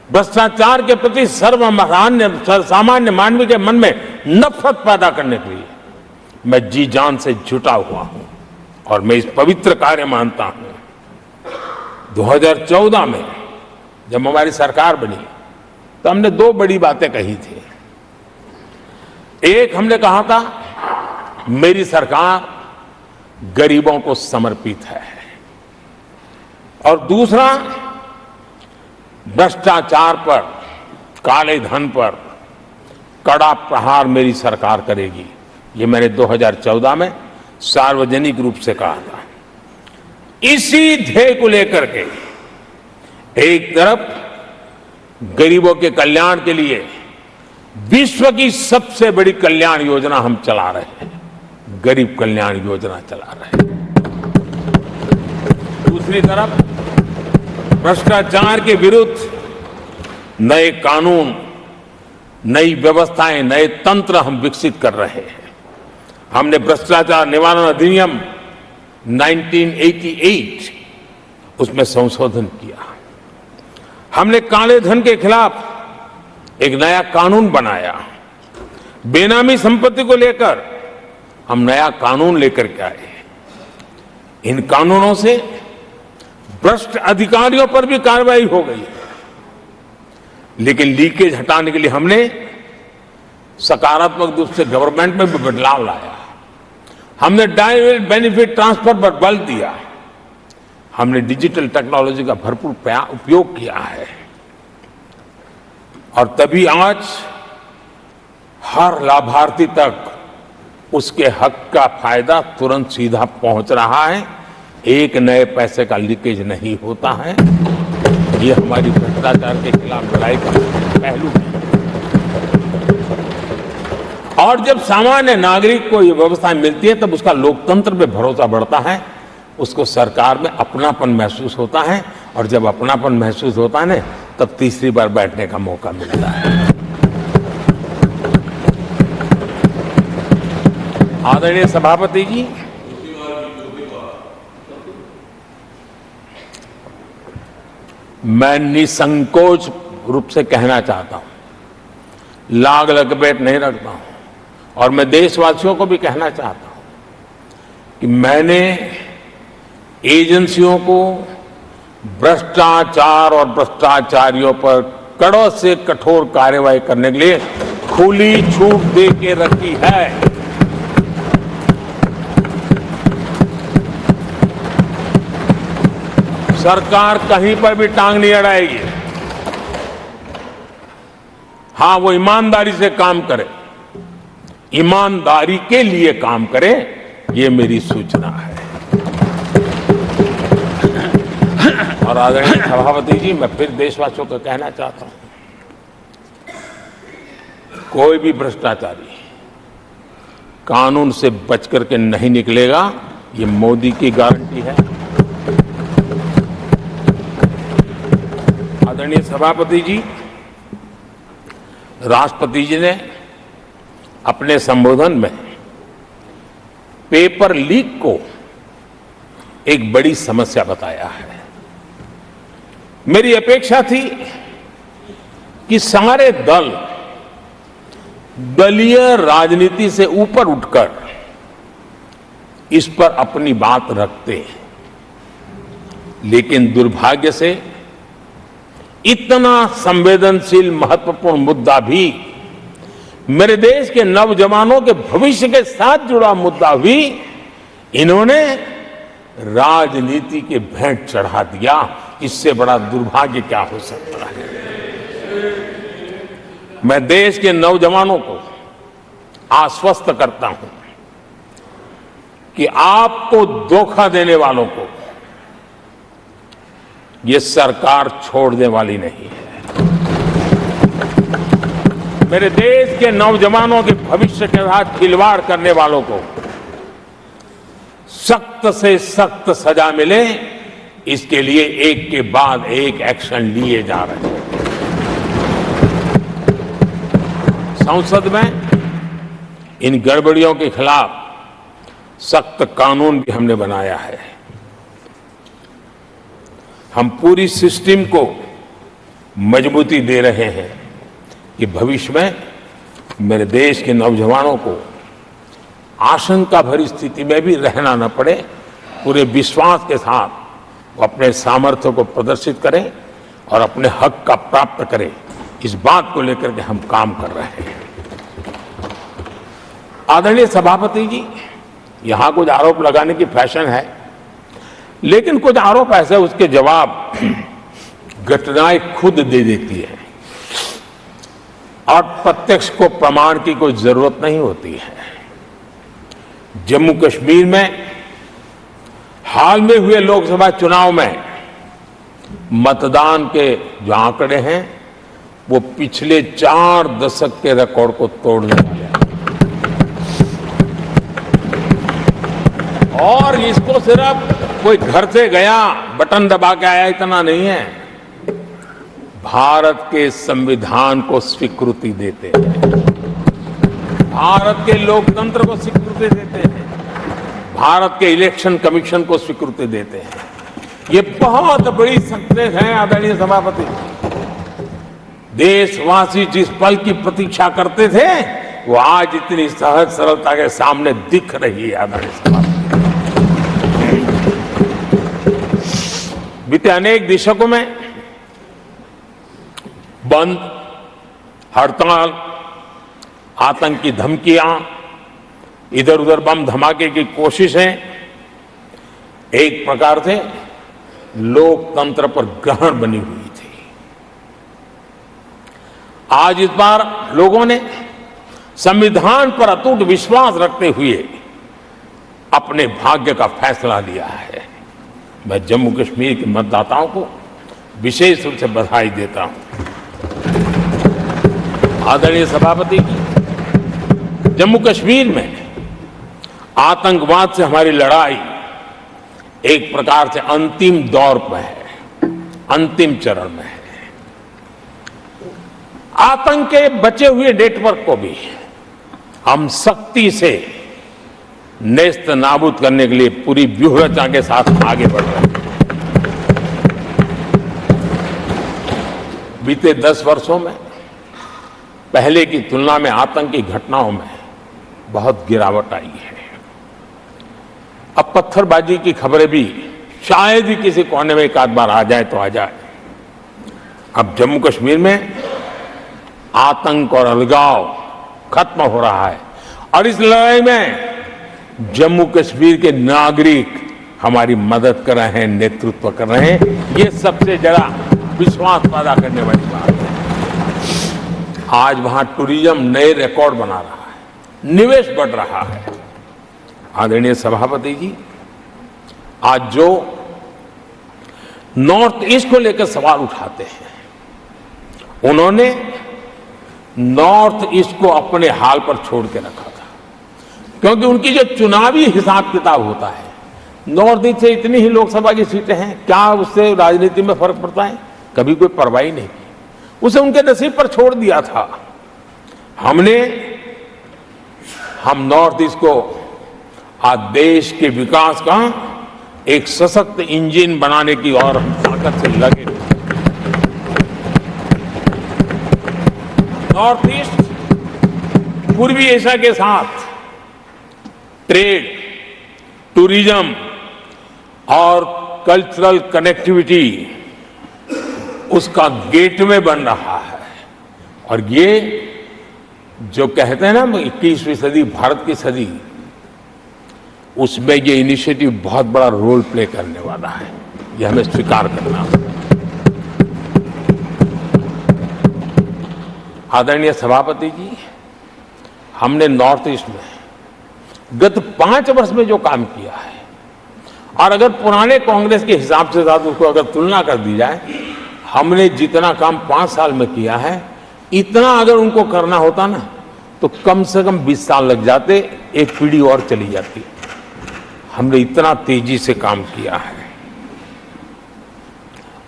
भ्रष्टाचार के प्रति सामान्य मानवी के मन में नफरत पैदा करने के लिए मैं जी जान से जुटा हुआ हूं और मैं इस पवित्र कार्य मानता हूं। 2014 में जब हमारी सरकार बनी तो हमने दो बड़ी बातें कही थी। एक, हमने कहा था मेरी सरकार गरीबों को समर्पित है, और दूसरा, भ्रष्टाचार पर, काले धन पर कड़ा प्रहार मेरी सरकार करेगी। ये मैंने 2014 में सार्वजनिक रूप से कहा था। इसी ध्येय को लेकर के एक तरफ गरीबों के कल्याण के लिए विश्व की सबसे बड़ी कल्याण योजना हम चला रहे हैं, गरीब कल्याण योजना चला रहे हैं। दूसरी तरफ भ्रष्टाचार के विरुद्ध नए कानून, नई व्यवस्थाएं, नए तंत्र हम विकसित कर रहे हैं। हमने भ्रष्टाचार निवारण अधिनियम 1988 उसमें संशोधन किया। हमने काले धन के खिलाफ एक नया कानून बनाया। बेनामी संपत्ति को लेकर हम नया कानून लेकर के आए। इन कानूनों से भ्रष्ट अधिकारियों पर भी कार्रवाई हो गई, लेकिन लीकेज हटाने के लिए हमने सकारात्मक रूप से गवर्नमेंट में भी बदलाव लाया। हमने डायरेक्ट बेनिफिट ट्रांसफर पर बल दिया। हमने डिजिटल टेक्नोलॉजी का भरपूर उपयोग किया है और तभी आज हर लाभार्थी तक उसके हक का फायदा तुरंत सीधा पहुंच रहा है। एक नए पैसे का लीकेज नहीं होता है। ये हमारी भ्रष्टाचार के खिलाफ लड़ाई का पहलू है। और जब सामान्य नागरिक को ये व्यवस्था मिलती है तब उसका लोकतंत्र पे भरोसा बढ़ता है, उसको सरकार में अपनापन महसूस होता है, और जब अपनापन महसूस होता है ना, तब तीसरी बार बैठने का मौका मिलता है। आदरणीय सभापति जी, मैं निसंकोच रूप से कहना चाहता हूं, लाग लपेट नहीं रखता हूं, और मैं देशवासियों को भी कहना चाहता हूं कि मैंने एजेंसियों को भ्रष्टाचार और भ्रष्टाचारियों पर कड़ों से कठोर कार्रवाई करने के लिए खुली छूट दे के रखी है। सरकार कहीं पर भी टांग नहीं अड़ाएगी। हां, वो ईमानदारी से काम करे, ईमानदारी के लिए काम करे, ये मेरी सूचना है। और आदरणीय सभापति जी, मैं फिर देशवासियों को कहना चाहता हूं, कोई भी भ्रष्टाचारी कानून से बच करके नहीं निकलेगा, ये मोदी की गारंटी है। आदरणीय सभापति जी, राष्ट्रपति जी ने अपने संबोधन में पेपर लीक को एक बड़ी समस्या बताया है। मेरी अपेक्षा थी कि सारे दल दलीय राजनीति से ऊपर उठकर इस पर अपनी बात रखते हैं, लेकिन दुर्भाग्य से इतना संवेदनशील महत्वपूर्ण मुद्दा भी, मेरे देश के नौजवानों के भविष्य के साथ जुड़ा मुद्दा भी इन्होंने राजनीति के भेंट चढ़ा दिया। इससे बड़ा दुर्भाग्य क्या हो सकता है। मैं देश के नौजवानों को आश्वस्त करता हूं कि आपको धोखा देने वालों को ये सरकार छोड़ने वाली नहीं है। मेरे देश के नौजवानों के भविष्य के साथ खिलवाड़ करने वालों को सख्त से सख्त सजा मिले, इसके लिए एक के बाद एक एक्शन लिए जा रहे हैं। संसद में इन गड़बड़ियों के खिलाफ सख्त कानून भी हमने बनाया है। हम पूरी सिस्टम को मजबूती दे रहे हैं कि भविष्य में मेरे देश के नौजवानों को आशंका भरी स्थिति में भी रहना न पड़े। पूरे विश्वास के साथ वो अपने सामर्थ्य को प्रदर्शित करें और अपने हक का प्राप्त करें, इस बात को लेकर के हम काम कर रहे हैं। आदरणीय सभापति जी, यहां कुछ आरोप लगाने की फैशन है, लेकिन कुछ आरोप ऐसे उसके जवाब घटनाएं खुद दे देती है और प्रत्यक्ष को प्रमाण की कोई जरूरत नहीं होती है। जम्मू कश्मीर में हाल में हुए लोकसभा चुनाव में मतदान के जो आंकड़े हैं वो पिछले 4 दशक के रिकॉर्ड को तोड़ने वाले हैं। और इसको सिर्फ कोई घर से गया बटन दबा के आया इतना नहीं है, भारत के संविधान को स्वीकृति देते हैं, भारत के लोकतंत्र को स्वीकृति देते हैं, भारत के इलेक्शन कमीशन को स्वीकृति देते हैं। ये बहुत बड़ी सक्सेस है आदरणीय सभापति। देशवासी जिस पल की प्रतीक्षा करते थे वो आज इतनी सहज सरलता के सामने दिख रही है। आदरणीय सभापति, बीते अनेक दशकों में बंद, हड़ताल, आतंकी धमकियां, इधर उधर बम धमाके की कोशिशें एक प्रकार से लोकतंत्र पर ग्रहण बनी हुई थी। आज इस बार लोगों ने संविधान पर अटूट विश्वास रखते हुए अपने भाग्य का फैसला लिया है। मैं जम्मू कश्मीर के मतदाताओं को विशेष रूप से बधाई देता हूं। आदरणीय सभापति जी, जम्मू कश्मीर में आतंकवाद से हमारी लड़ाई एक प्रकार से अंतिम दौर पर है, अंतिम चरण में है। आतंक के बचे हुए नेटवर्क को भी हम सख्ती से नेस्त नाबूद करने के लिए पूरी व्यूहरचना के साथ आगे बढ़ रहे हैं। बीते 10 वर्षों में पहले की तुलना में आतंकी घटनाओं में बहुत गिरावट आई है। अब पत्थरबाजी की खबरें भी शायद ही किसी कोने में एक आध बार आ जाए तो आ जाए। अब जम्मू कश्मीर में आतंक और अलगाव खत्म हो रहा है और इस लड़ाई में जम्मू कश्मीर के नागरिक हमारी मदद कर रहे हैं, नेतृत्व कर रहे हैं। ये सबसे ज्यादा विश्वास पैदा करने वाली बात है। आज वहां टूरिज्म नए रिकॉर्ड बना रहा है, निवेश बढ़ रहा है। आदरणीय सभापति जी, आज जो नॉर्थ ईस्ट को लेकर सवाल उठाते हैं। उन्होंने नॉर्थ ईस्ट को अपने हाल पर छोड़ के रखा था, क्योंकि उनकी जो चुनावी हिसाब किताब होता है, नॉर्थ ईस्ट से इतनी ही लोकसभा की सीटें हैं, क्या उससे राजनीति में फर्क पड़ता है? कभी कोई परवाह नहीं की, उसे उनके नसीब पर छोड़ दिया था। हम नॉर्थ ईस्ट को आज देश के विकास का एक सशक्त इंजन बनाने की और हम ताकत से लगे। नॉर्थ ईस्ट पूर्वी एशिया के साथ ट्रेड, टूरिज्म और कल्चरल कनेक्टिविटी उसका गेटवे बन रहा है। और ये जो कहते हैं ना 21वीं सदी भारत की सदी, उसमें ये इनिशिएटिव बहुत बड़ा रोल प्ले करने वाला है, ये हमें स्वीकार करना होगा। आदरणीय सभापति जी, हमने नॉर्थ ईस्ट में गत 5 वर्ष में जो काम किया है, और अगर पुराने कांग्रेस के हिसाब से साथ उसको अगर तुलना कर दी जाए, हमने जितना काम 5 साल में किया है, इतना अगर उनको करना होता ना तो कम से कम 20 साल लग जाते, एक पीढ़ी और चली जाती। हमने इतना तेजी से काम किया है।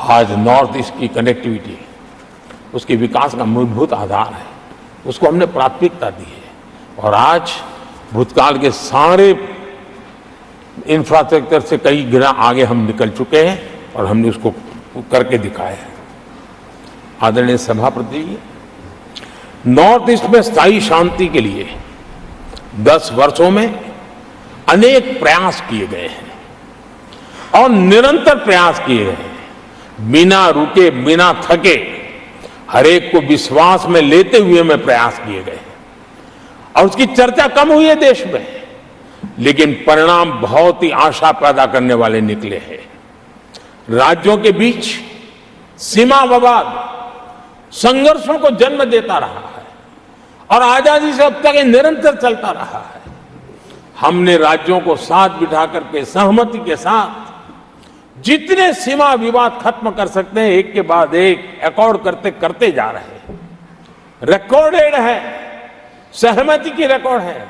आज नॉर्थ ईस्ट की कनेक्टिविटी उसके विकास का मूलभूत आधार है, उसको हमने प्राथमिकता दी है। और आज भूतकाल के सारे इंफ्रास्ट्रक्चर से कई गुना आगे हम निकल चुके हैं और हमने उसको करके दिखाया है। आदरणीय सभापति जी, नॉर्थ ईस्ट में स्थायी शांति के लिए 10 वर्षों में अनेक प्रयास किए गए हैं और निरंतर प्रयास किए गए हैं। बिना रुके, बिना थके, हर एक को विश्वास में लेते हुए में प्रयास किए गए हैं। और उसकी चर्चा कम हुई है देश में, लेकिन परिणाम बहुत ही आशा पैदा करने वाले निकले हैं। राज्यों के बीच सीमा विवाद संघर्षों को जन्म देता रहा है और आजादी से अब तक ये निरंतर चलता रहा है। हमने राज्यों को साथ बिठा करके सहमति के साथ जितने सीमा विवाद खत्म कर सकते हैं, एक के बाद एक अकॉर्ड करते करते जा रहे हैं। रिकॉर्डेड है, सहमति की रिकॉर्ड है।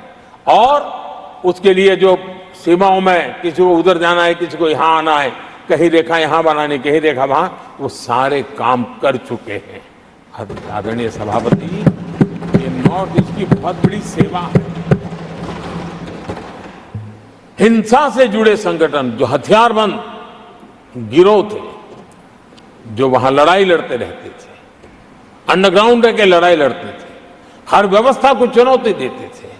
और उसके लिए जो सीमाओं में किसी को उधर जाना है, किसी को यहां आना है, कहीं रेखा यहां बनानी, कहीं रेखा वहां, वो सारे काम कर चुके हैं। आदरणीय सभापति जी, ये नॉर्थ ईस्ट की बहुत बड़ी सेवा है। हिंसा से जुड़े संगठन, जो हथियारबंद गिरोह थे, जो वहां लड़ाई लड़ते रहते थे, अंडरग्राउंड रह के लड़ाई लड़ते थे, हर व्यवस्था को चुनौती देते थे,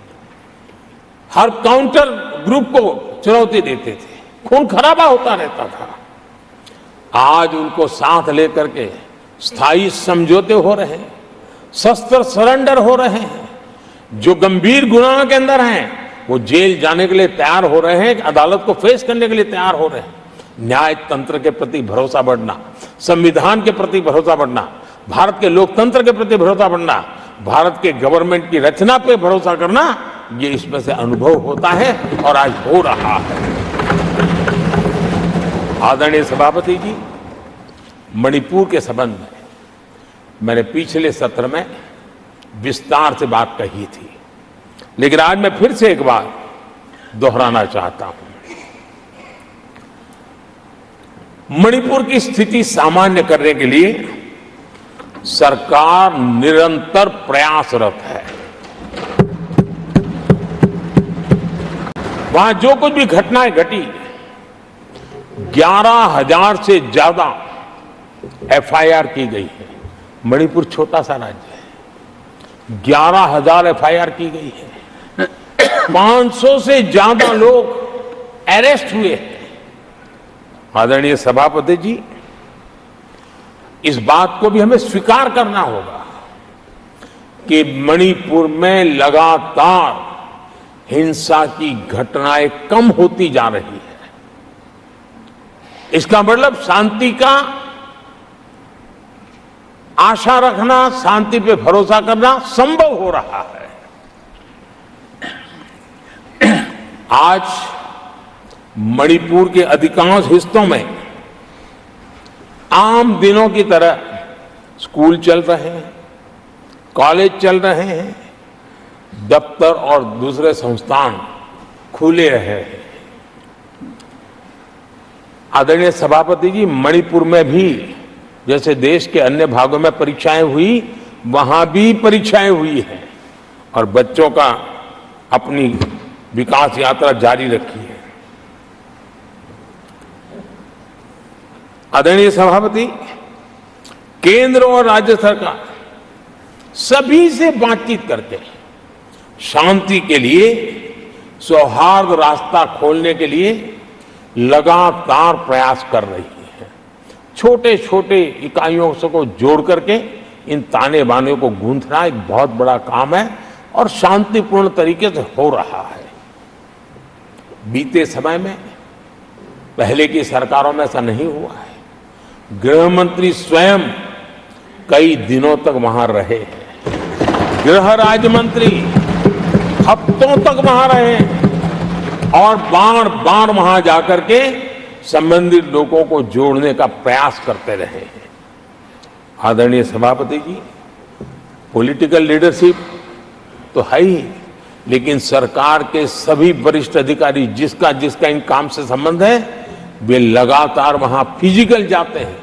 हर काउंटर ग्रुप को चुनौती देते थे, खून खराबा होता रहता था। आज उनको साथ लेकर के स्थायी समझौते हो रहे हैं, शस्त्र सरेंडर हो रहे हैं। जो गंभीर गुनाह के अंदर हैं वो जेल जाने के लिए तैयार हो रहे हैं, अदालत को फेस करने के लिए तैयार हो रहे हैं। न्याय तंत्र के प्रति भरोसा बढ़ना, संविधान के प्रति भरोसा बढ़ना, भारत के लोकतंत्र के प्रति भरोसा बढ़ना, भारत के गवर्नमेंट की रचना पे भरोसा करना, ये इसमें से अनुभव होता है और आज हो रहा है। आदरणीय सभापति जी, मणिपुर के संबंध में मैंने पिछले सत्र में विस्तार से बात कही थी, लेकिन आज मैं फिर से एक बार दोहराना चाहता हूं। मणिपुर की स्थिति सामान्य करने के लिए सरकार निरंतर प्रयासरत है। वहां जो कुछ भी घटनाएं घटी, 11,000 से ज्यादा एफआईआर की गई है। मणिपुर छोटा सा राज्य है, 11,000 एफआईआर की गई है। 500 से ज्यादा लोग अरेस्ट हुए हैं। आदरणीय सभापति जी, इस बात को भी हमें स्वीकार करना होगा कि मणिपुर में लगातार हिंसा की घटनाएं कम होती जा रही है। इसका मतलब शांति का आशा रखना, शांति पे भरोसा करना संभव हो रहा है। आज मणिपुर के अधिकांश हिस्सों में आम दिनों की तरह स्कूल चल रहे हैं, कॉलेज चल रहे हैं, दफ्तर और दूसरे संस्थान खुले रहे हैं। आदरणीय सभापति जी, मणिपुर में भी जैसे देश के अन्य भागों में परीक्षाएं हुई, वहां भी परीक्षाएं हुई हैं और बच्चों का अपनी विकास यात्रा जारी रखी है। आदरणीय सभापति, केंद्र और राज्य सरकार सभी से बातचीत करके शांति के लिए, सौहार्द रास्ता खोलने के लिए लगातार प्रयास कर रही है। छोटे छोटे इकाइयों को जोड़ करके इन ताने बाने को गूंथना एक बहुत बड़ा काम है और शांतिपूर्ण तरीके से हो रहा है। बीते समय में पहले की सरकारों में ऐसा नहीं हुआ है। गृह मंत्री स्वयं कई दिनों तक वहां रहे हैं, गृह राज्य मंत्री हफ्तों तक वहां रहे और बार बार वहां जाकर के संबंधित लोगों को जोड़ने का प्रयास करते रहे हैं। आदरणीय सभापति जी, पॉलिटिकल लीडरशिप तो है ही, लेकिन सरकार के सभी वरिष्ठ अधिकारी जिसका जिसका इन काम से संबंध है, वे लगातार वहां फिजिकल जाते हैं,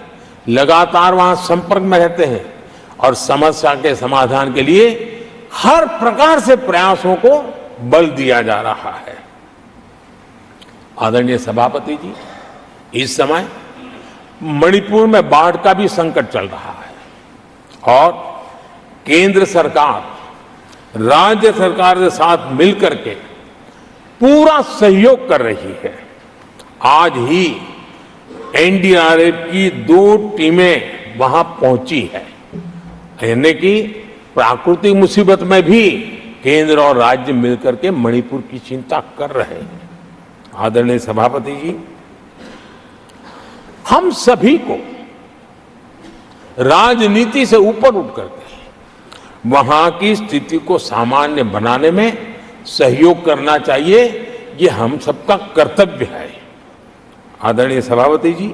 लगातार वहां संपर्क में रहते हैं और समस्या के समाधान के लिए हर प्रकार से प्रयासों को बल दिया जा रहा है। आदरणीय सभापति जी, इस समय मणिपुर में बाढ़ का भी संकट चल रहा है और केंद्र सरकार राज्य सरकार के साथ मिलकर के पूरा सहयोग कर रही है। आज ही एनडीआरएफ की 2 टीमें वहां पहुंची है, यानी कि प्राकृतिक मुसीबत में भी केंद्र और राज्य मिलकर के मणिपुर की चिंता कर रहे हैं। आदरणीय सभापति जी, हम सभी को राजनीति से ऊपर उठ करके वहां की स्थिति को सामान्य बनाने में सहयोग करना चाहिए, ये हम सबका कर्तव्य है। आदरणीय सभापति जी,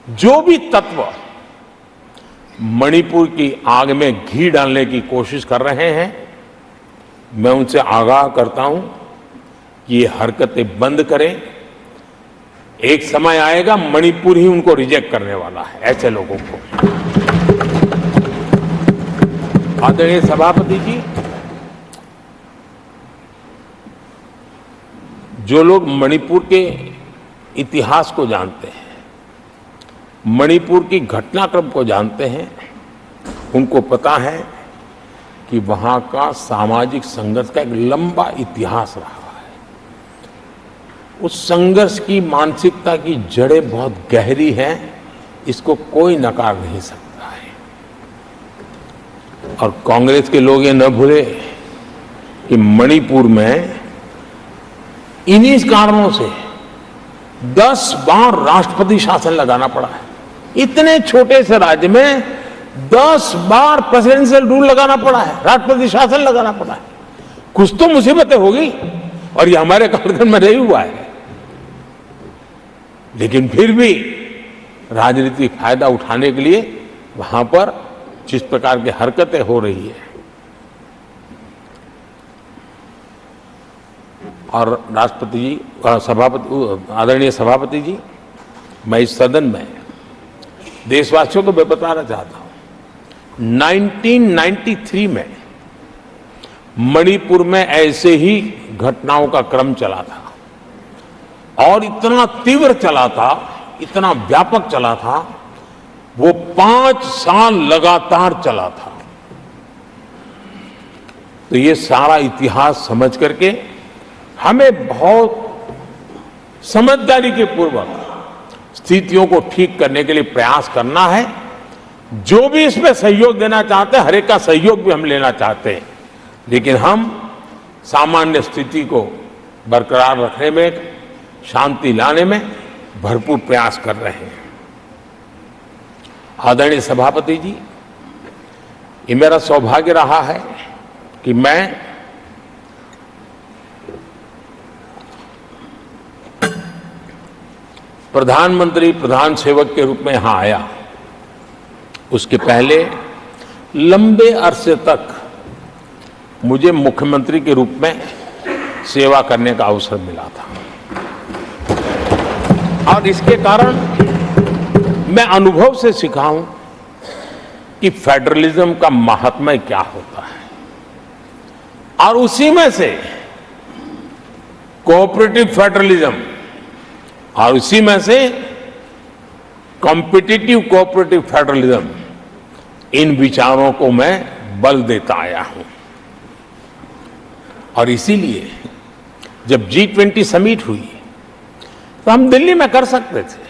जो भी तत्व मणिपुर की आग में घी डालने की कोशिश कर रहे हैं, मैं उनसे आगाह करता हूं कि ये हरकतें बंद करें। एक समय आएगा मणिपुर ही उनको रिजेक्ट करने वाला है, ऐसे लोगों को। आदरणीय सभापति जी, जो लोग मणिपुर के इतिहास को जानते हैं, मणिपुर की घटनाक्रम को जानते हैं, उनको पता है कि वहां का सामाजिक संघर्ष का एक लंबा इतिहास रहा है। उस संघर्ष की मानसिकता की जड़ें बहुत गहरी हैं, इसको कोई नकार नहीं सकता है। और कांग्रेस के लोग ये न भूले कि मणिपुर में इन्हीं कारणों से 10 बार राष्ट्रपति शासन लगाना पड़ा है। इतने छोटे से राज्य में 10 बार प्रेसिडेंशियल रूल लगाना पड़ा है, राष्ट्रपति शासन लगाना पड़ा है। कुछ तो मुसीबतें होगी और ये हमारे कार्यक्रम में नहीं हुआ है, लेकिन फिर भी राजनीतिक फायदा उठाने के लिए वहां पर जिस प्रकार की हरकतें हो रही है, और राष्ट्रपति जी, आदरणीय सभापति जी, मैं इस सदन में देशवासियों को मैं बताना चाहता हूं, 1993 में मणिपुर में ऐसे ही घटनाओं का क्रम चला था और इतना तीव्र चला था, इतना व्यापक चला था, वो 5 साल लगातार चला था। तो ये सारा इतिहास समझ करके हमें बहुत समझदारी के पूर्वक स्थितियों को ठीक करने के लिए प्रयास करना है। जो भी इसमें सहयोग देना चाहते हैं, हर एक का सहयोग भी हम लेना चाहते हैं, लेकिन हम सामान्य स्थिति को बरकरार रखने में, शांति लाने में भरपूर प्रयास कर रहे हैं। आदरणीय सभापति जी, ये मेरा सौभाग्य रहा है कि मैं प्रधानमंत्री प्रधान सेवक के रूप में यहां आया, उसके पहले लंबे अरसे तक मुझे मुख्यमंत्री के रूप में सेवा करने का अवसर मिला था और इसके कारण मैं अनुभव से सीखा हूं कि फेडरलिज्म का महात्म्य क्या होता है और उसी में से कोऑपरेटिव फेडरलिज्म और उसी में से कॉम्पिटिटिव कोऑपरेटिव फेडरलिज्म, इन विचारों को मैं बल देता आया हूं। और इसीलिए जब G20 समिट हुई तो हम दिल्ली में कर सकते थे,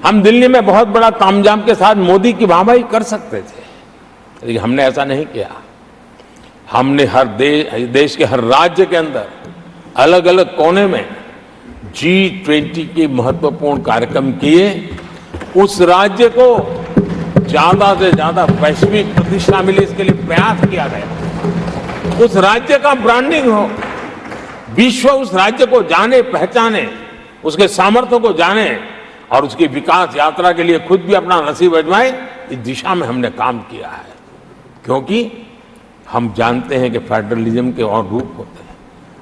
हम दिल्ली में बहुत बड़ा तामझाम के साथ मोदी की वाहवाही कर सकते थे, लेकिन हमने ऐसा नहीं किया। हमने हर देश के हर राज्य के अंदर अलग अलग कोने में G20 के महत्वपूर्ण कार्यक्रम किए, उस राज्य को ज्यादा से ज्यादा वैश्विक प्रतिष्ठा मिले इसके लिए प्रयास किया गया। उस राज्य का ब्रांडिंग हो, विश्व उस राज्य को जाने पहचाने, उसके सामर्थ्य को जाने और उसकी विकास यात्रा के लिए खुद भी अपना नसीब आजमाए, इस दिशा में हमने काम किया है। क्योंकि हम जानते हैं कि फेडरलिज्म के और रूप होते हैं।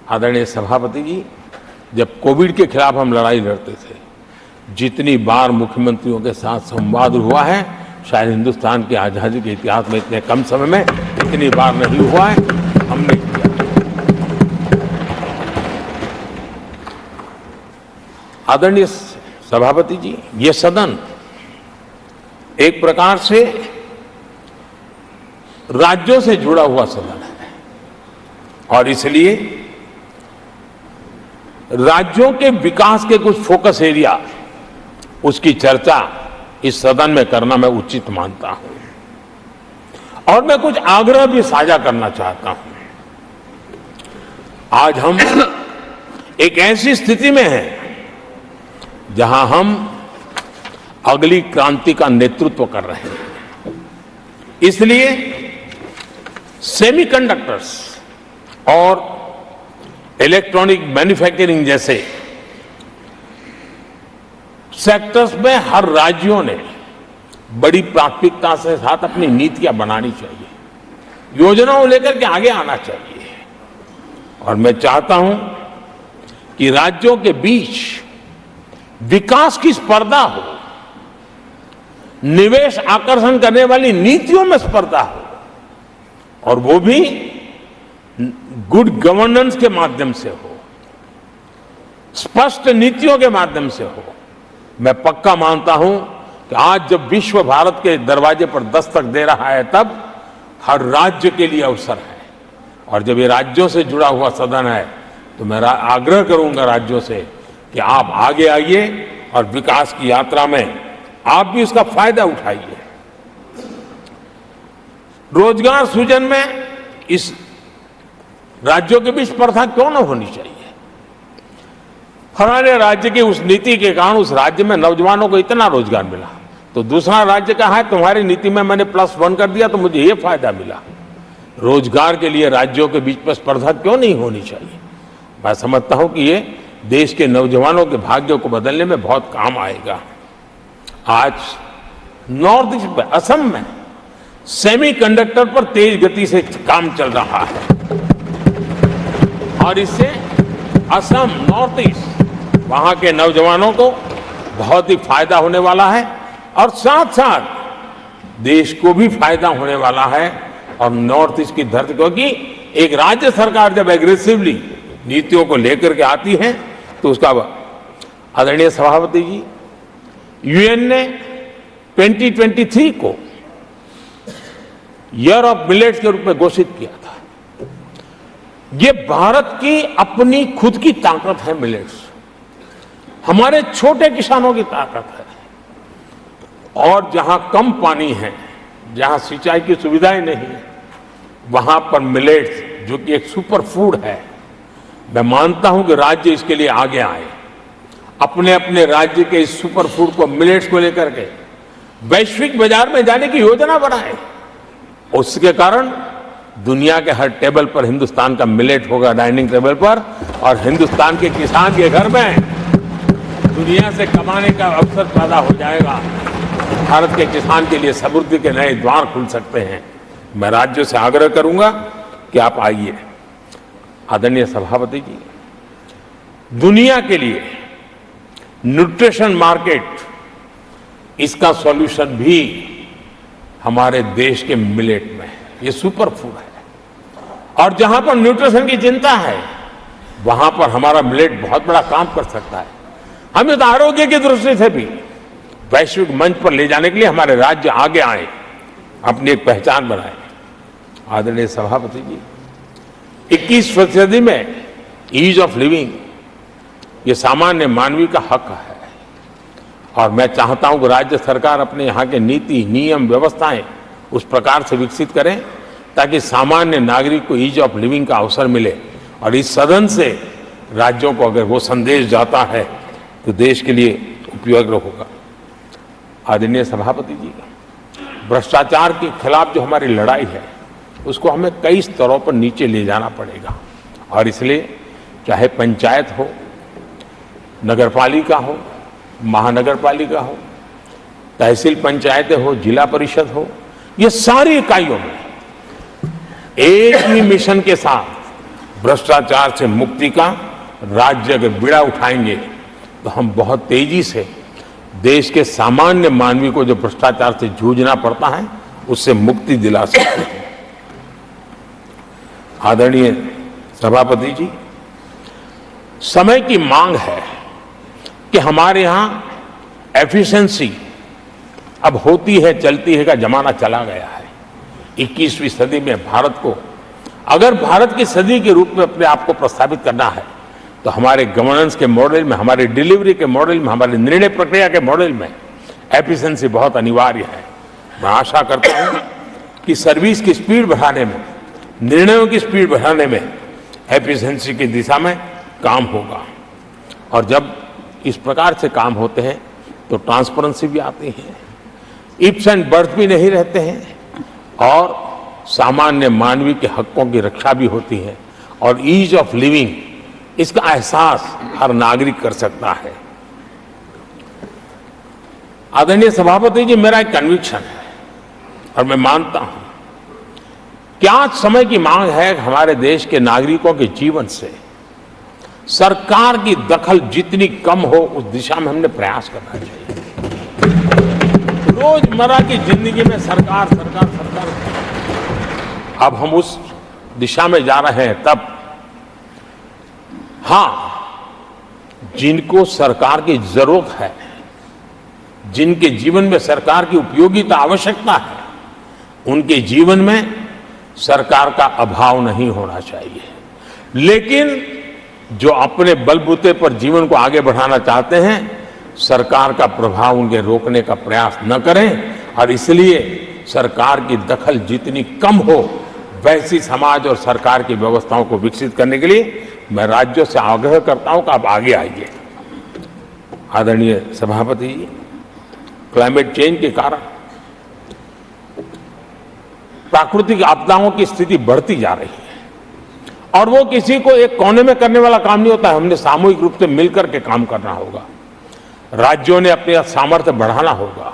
आदरणीय सभापति जी, जब कोविड के खिलाफ हम लड़ाई लड़ते थे, जितनी बार मुख्यमंत्रियों के साथ संवाद हुआ है, शायद हिंदुस्तान की आजादी के इतिहास में इतने कम समय में इतनी बार नहीं हुआ है, हमने किया। आदरणीय सभापति जी, ये सदन एक प्रकार से राज्यों से जुड़ा हुआ सदन है और इसलिए राज्यों के विकास के कुछ फोकस एरिया, उसकी चर्चा इस सदन में करना मैं उचित मानता हूं और मैं कुछ आग्रह भी साझा करना चाहता हूं। आज हम एक ऐसी स्थिति में हैं जहां हम अगली क्रांति का नेतृत्व कर रहे हैं। इसलिए सेमीकंडक्टर्स और इलेक्ट्रॉनिक मैन्युफैक्चरिंग जैसे सेक्टर्स में हर राज्यों ने बड़ी प्राथमिकता से साथ अपनी नीतियां बनानी चाहिए, योजनाओं लेकर के आगे आना चाहिए। और मैं चाहता हूं कि राज्यों के बीच विकास की स्पर्धा हो, निवेश आकर्षण करने वाली नीतियों में स्पर्धा हो और वो भी गुड गवर्नेंस के माध्यम से हो, स्पष्ट नीतियों के माध्यम से हो। मैं पक्का मानता हूं कि आज जब विश्व भारत के दरवाजे पर दस्तक दे रहा है, तब हर राज्य के लिए अवसर है। और जब ये राज्यों से जुड़ा हुआ सदन है तो मैं आग्रह करूंगा राज्यों से कि आप आगे आइए और विकास की यात्रा में आप भी उसका फायदा उठाइए। रोजगार सृजन में इस राज्यों के बीच स्पर्धा क्यों न होनी चाहिए। हमारे राज्य की उस नीति के कारण उस राज्य में नौजवानों को इतना रोजगार मिला, तो दूसरा राज्य कहा है तुम्हारी नीति में मैंने +1 कर दिया तो मुझे ये फायदा मिला। रोजगार के लिए राज्यों के बीच में स्पर्धा क्यों नहीं होनी चाहिए। मैं समझता हूं कि ये देश के नौजवानों के भाग्यों को बदलने में बहुत काम आएगा। आज नॉर्थ ईस्ट में, असम में सेमीकंडक्टर पर तेज गति से काम चल रहा है और इससे असम, नॉर्थ ईस्ट, वहां के नौजवानों को बहुत ही फायदा होने वाला है और साथ साथ देश को भी फायदा होने वाला है। और नॉर्थ ईस्ट की धरती, क्योंकि एक राज्य सरकार जब एग्रेसिवली नीतियों को लेकर के आती है तो उसका, आदरणीय सभापति जी, यूएन ने 2023 को ईयर ऑफ मिलेट्स के रूप में घोषित किया था। ये भारत की अपनी खुद की ताकत है। मिलेट्स हमारे छोटे किसानों की ताकत है और जहां कम पानी है, जहां सिंचाई की सुविधाएं नहीं है, वहां पर मिलेट्स, जो कि एक सुपर फूड है, मैं मानता हूं कि राज्य इसके लिए आगे आए, अपने अपने राज्य के इस सुपर फूड को, मिलेट्स को लेकर के वैश्विक बाजार में जाने की योजना बनाए। उसके कारण दुनिया के हर टेबल पर हिंदुस्तान का मिलेट होगा, डाइनिंग टेबल पर, और हिंदुस्तान के किसान के घर में दुनिया से कमाने का अवसर पैदा हो जाएगा। भारत के किसान के लिए समृद्धि के नए द्वार खुल सकते हैं। मैं राज्यों से आग्रह करूंगा कि आप आइए। आदरणीय सभापति जी, दुनिया के लिए न्यूट्रिशन मार्केट, इसका सॉल्यूशन भी हमारे देश के मिलेट में है। ये सुपर फूड है और जहां पर न्यूट्रिशन की चिंता है वहां पर हमारा मिलेट बहुत बड़ा काम कर सकता है। हमें तो आरोग्य की दृष्टि से भी वैश्विक मंच पर ले जाने के लिए हमारे राज्य आगे आए, अपनी एक पहचान बनाए। आदरणीय सभापति जी, 21वीं सदी में ईज ऑफ लिविंग ये सामान्य मानवीय का हक है और मैं चाहता हूं कि राज्य सरकार अपने यहाँ के नीति, नियम, व्यवस्थाएं उस प्रकार से विकसित करें ताकि सामान्य नागरिक को ईज ऑफ लिविंग का अवसर मिले। और इस सदन से राज्यों को अगर वो संदेश जाता है तो देश के लिए उपयोगी होगा। आदरणीय सभापति जी, भ्रष्टाचार के खिलाफ जो हमारी लड़ाई है उसको हमें कई स्तरों पर नीचे ले जाना पड़ेगा और इसलिए चाहे पंचायत हो, नगरपालिका हो, महानगरपालिका हो, तहसील पंचायतें हो, जिला परिषद हो, ये सारी इकाइयों में एक ही मिशन के साथ भ्रष्टाचार से मुक्ति का राज्य अगर बीड़ा उठाएंगे तो हम बहुत तेजी से देश के सामान्य मानवी को जो भ्रष्टाचार से जूझना पड़ता है उससे मुक्ति दिला सकते हैं। आदरणीय सभापति जी, समय की मांग है कि हमारे यहाँ एफिशिएंसी अब होती है चलती है का जमाना चला गया है। 21वीं सदी में भारत को अगर भारत की सदी के रूप में अपने आप को प्रस्तावित करना है तो हमारे गवर्नेंस के मॉडल में, हमारे डिलीवरी के मॉडल में, हमारे निर्णय प्रक्रिया के मॉडल में एफिशिएंसी बहुत अनिवार्य है। मैं आशा करता हूं कि सर्विस की स्पीड बढ़ाने में, निर्णयों की स्पीड बढ़ाने में एफिशिएंसी की दिशा में काम होगा और जब इस प्रकार से काम होते हैं तो ट्रांसपेरेंसी भी आती है, इफ्स एंड बर्ड्स भी नहीं रहते हैं और सामान्य मानवीय के हकों की रक्षा भी होती है और ईज ऑफ लिविंग इसका एहसास हर नागरिक कर सकता है। आदरणीय सभापति जी, मेरा एक कन्विक्शन है और मैं मानता हूं कि आज समय की मांग है हमारे देश के नागरिकों के जीवन से सरकार की दखल जितनी कम हो उस दिशा में हमने प्रयास करना चाहिए। रोजमर्रा की जिंदगी में सरकार सरकार सरकार, अब हम उस दिशा में जा रहे हैं। तब हां, जिनको सरकार की जरूरत है, जिनके जीवन में सरकार की उपयोगिता आवश्यकता है, उनके जीवन में सरकार का अभाव नहीं होना चाहिए। लेकिन जो अपने बलबूते पर जीवन को आगे बढ़ाना चाहते हैं, सरकार का प्रभाव उनके रोकने का प्रयास न करें और इसलिए सरकार की दखल जितनी कम हो वैसी समाज और सरकार की व्यवस्थाओं को विकसित करने के लिए मैं राज्यों से आग्रह करता हूं कि आप आगे आइए। आदरणीय सभापति जी, क्लाइमेट चेंज के कारण प्राकृतिक आपदाओं की स्थिति बढ़ती जा रही है और वो किसी को एक कोने में करने वाला काम नहीं होता है। हमने सामूहिक रूप से मिलकर के काम करना होगा। राज्यों ने अपने सामर्थ्य बढ़ाना होगा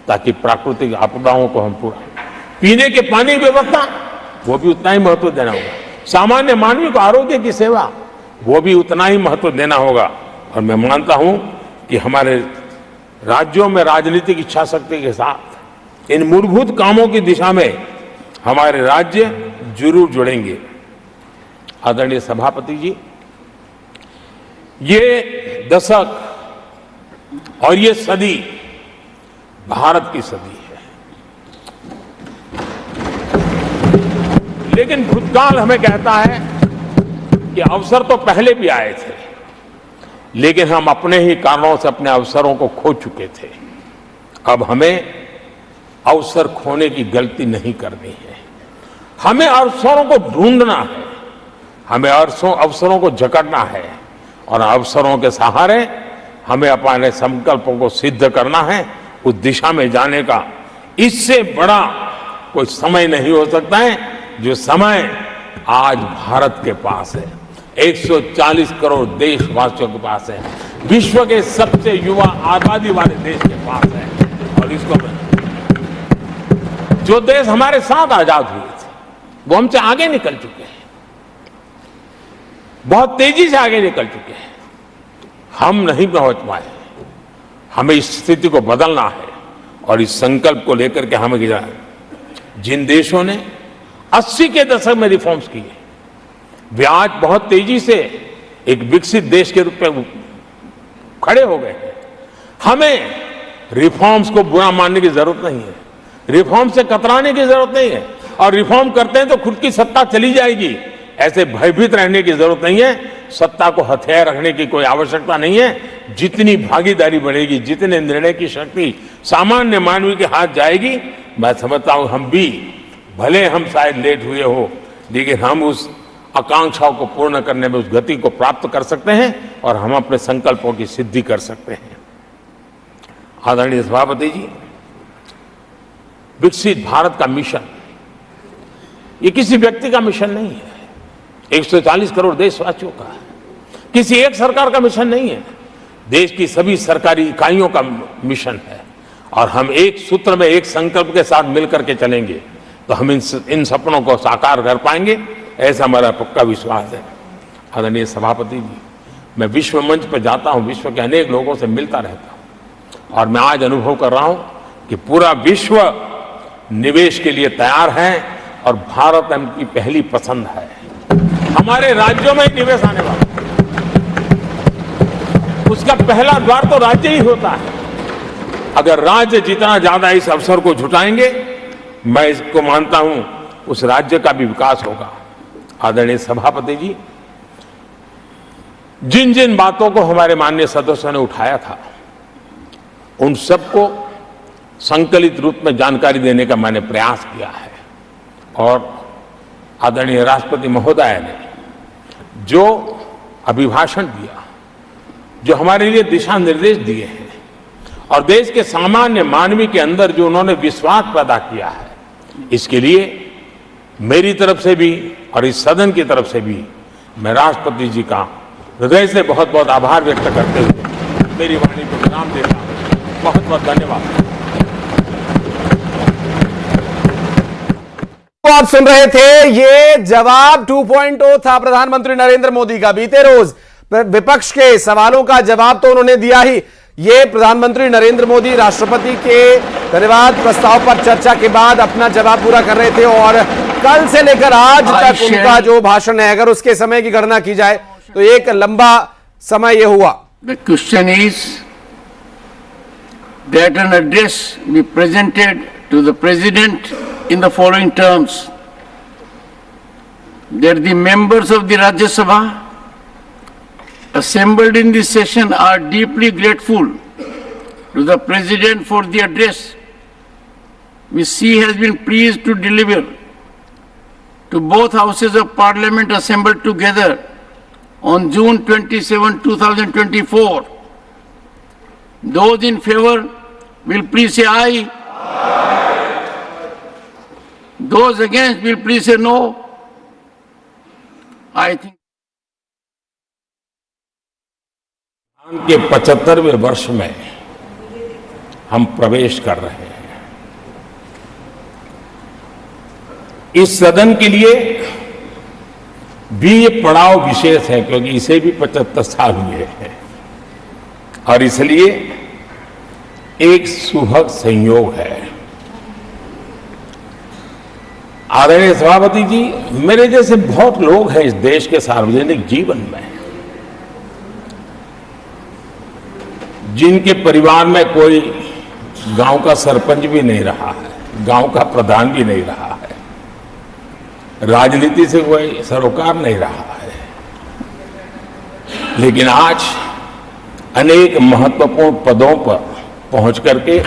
ताकि प्राकृतिक आपदाओं को हम पूरा, पीने के पानी की व्यवस्था वो भी उतना ही महत्व देना होगा, सामान्य मानवी को आरोग्य की सेवा वो भी उतना ही महत्व देना होगा। और मैं मानता हूं कि हमारे राज्यों में राजनीतिक इच्छा शक्ति के साथ इन मूलभूत कामों की दिशा में हमारे राज्य जरूर जुड़ेंगे। आदरणीय सभापति जी, ये दशक और ये सदी भारत की सदी है, लेकिन भूतकाल हमें कहता है कि अवसर तो पहले भी आए थे, लेकिन हम अपने ही कारणों से अपने अवसरों को खो चुके थे। अब हमें अवसर खोने की गलती नहीं करनी है। हमें अवसरों को ढूंढना है, हमें अवसरों को जकड़ना है और अवसरों के सहारे हमें अपने संकल्पों को सिद्ध करना है, उस दिशा में जाने का। इससे बड़ा कोई समय नहीं हो सकता है जो समय आज भारत के पास है, 140 करोड़ देशवासियों के पास है। विश्व के सबसे युवा आबादी वाले देश के पास है। और इसको जो देश हमारे साथ आजाद हुए थे वो हमसे आगे निकल चुके हैं, बहुत तेजी से आगे निकल चुके हैं। हम नहीं पहुंच पाए। हमें इस स्थिति को बदलना है और इस संकल्प को लेकर के हमें जिन देशों ने 80 के दशक में रिफॉर्म्स किए, वे आज बहुत तेजी से एक विकसित देश के रूप में खड़े हो गए हैं। हमें रिफॉर्म्स को बुरा मानने की जरूरत नहीं है, रिफॉर्म से कतराने की जरूरत नहीं है। और रिफॉर्म करते हैं तो खुद की सत्ता चली जाएगी, ऐसे भयभीत रहने की जरूरत नहीं है। सत्ता को हथियार रखने की कोई आवश्यकता नहीं है। जितनी भागीदारी बढ़ेगी, जितने निर्णय की शक्ति सामान्य मानवी के हाथ जाएगी, मैं समझता हूं हम भी, भले हम शायद लेट हुए हो, लेकिन हम उस आकांक्षाओं को पूर्ण करने में उस गति को प्राप्त कर सकते हैं और हम अपने संकल्पों की सिद्धि कर सकते हैं। आदरणीय सभापति जी, विकसित भारत का मिशन ये किसी व्यक्ति का मिशन नहीं है, 140 करोड़ देशवासियों का है। किसी एक सरकार का मिशन नहीं है, देश की सभी सरकारी इकाइयों का मिशन है। और हम एक सूत्र में, एक संकल्प के साथ मिलकर के चलेंगे तो हम इन सपनों को साकार कर पाएंगे, ऐसा हमारा पक्का विश्वास है। आदरणीय सभापति जी, मैं विश्व मंच पर जाता हूं, विश्व के अनेक लोगों से मिलता रहता हूं और मैं आज अनुभव कर रहा हूं कि पूरा विश्व निवेश के लिए तैयार है और भारत उनकी पहली पसंद है। हमारे राज्यों में निवेश आने वाला, उसका पहला द्वार तो राज्य ही होता है। अगर राज्य जितना ज्यादा इस अवसर को जुटाएंगे, मैं इसको मानता हूं उस राज्य का भी विकास होगा। आदरणीय सभापति जी, जिन जिन बातों को हमारे माननीय सदस्यों ने उठाया था, उन सबको संकलित रूप में जानकारी देने का मैंने प्रयास किया है। और आदरणीय राष्ट्रपति महोदय ने जो अभिभाषण दिया, जो हमारे लिए दिशा निर्देश दिए हैं और देश के सामान्य मानवी के अंदर जो उन्होंने विश्वास पैदा किया है, इसके लिए मेरी तरफ से भी और इस सदन की तरफ से भी मैं राष्ट्रपति जी का हृदय से बहुत बहुत आभार व्यक्त करते हुए मेरी वाणी को विराम देता हूं। बहुत बहुत धन्यवाद। आप सुन रहे थे, ये जवाब 2.0 था प्रधानमंत्री नरेंद्र मोदी का। बीते रोज विपक्ष के सवालों का जवाब तो उन्होंने दिया ही। ये प्रधानमंत्री नरेंद्र मोदी राष्ट्रपति के धन्यवाद प्रस्ताव पर चर्चा के बाद अपना जवाब पूरा कर रहे थे और कल से लेकर आज तक उनका जो भाषण है, अगर उसके समय की गणना की जाए तो एक लंबा समय यह हुआ। The question is that an address be presented to the President in the following terms: that the members of the Rajya Sabha assembled in this session are deeply grateful to the President for the address which he has been pleased to deliver to both houses of Parliament assembled together on June 27, 2024. Those in favor will please say aye. Those against will please say no. I think के 75वें वर्ष में हम प्रवेश कर रहे हैं। इस सदन के लिए भी ये पड़ाव विशेष है क्योंकि इसे भी 75 साल हुए हैं और इसलिए एक सुभग संयोग है। आदरणीय सभापति जी, मेरे जैसे बहुत लोग हैं इस देश के सार्वजनिक जीवन में जिनके परिवार में कोई गांव का सरपंच भी नहीं रहा है, गांव का प्रधान भी नहीं रहा है, राजनीति से कोई सरोकार नहीं रहा है, लेकिन आज अनेक महत्वपूर्ण पदों पर पहुंच करके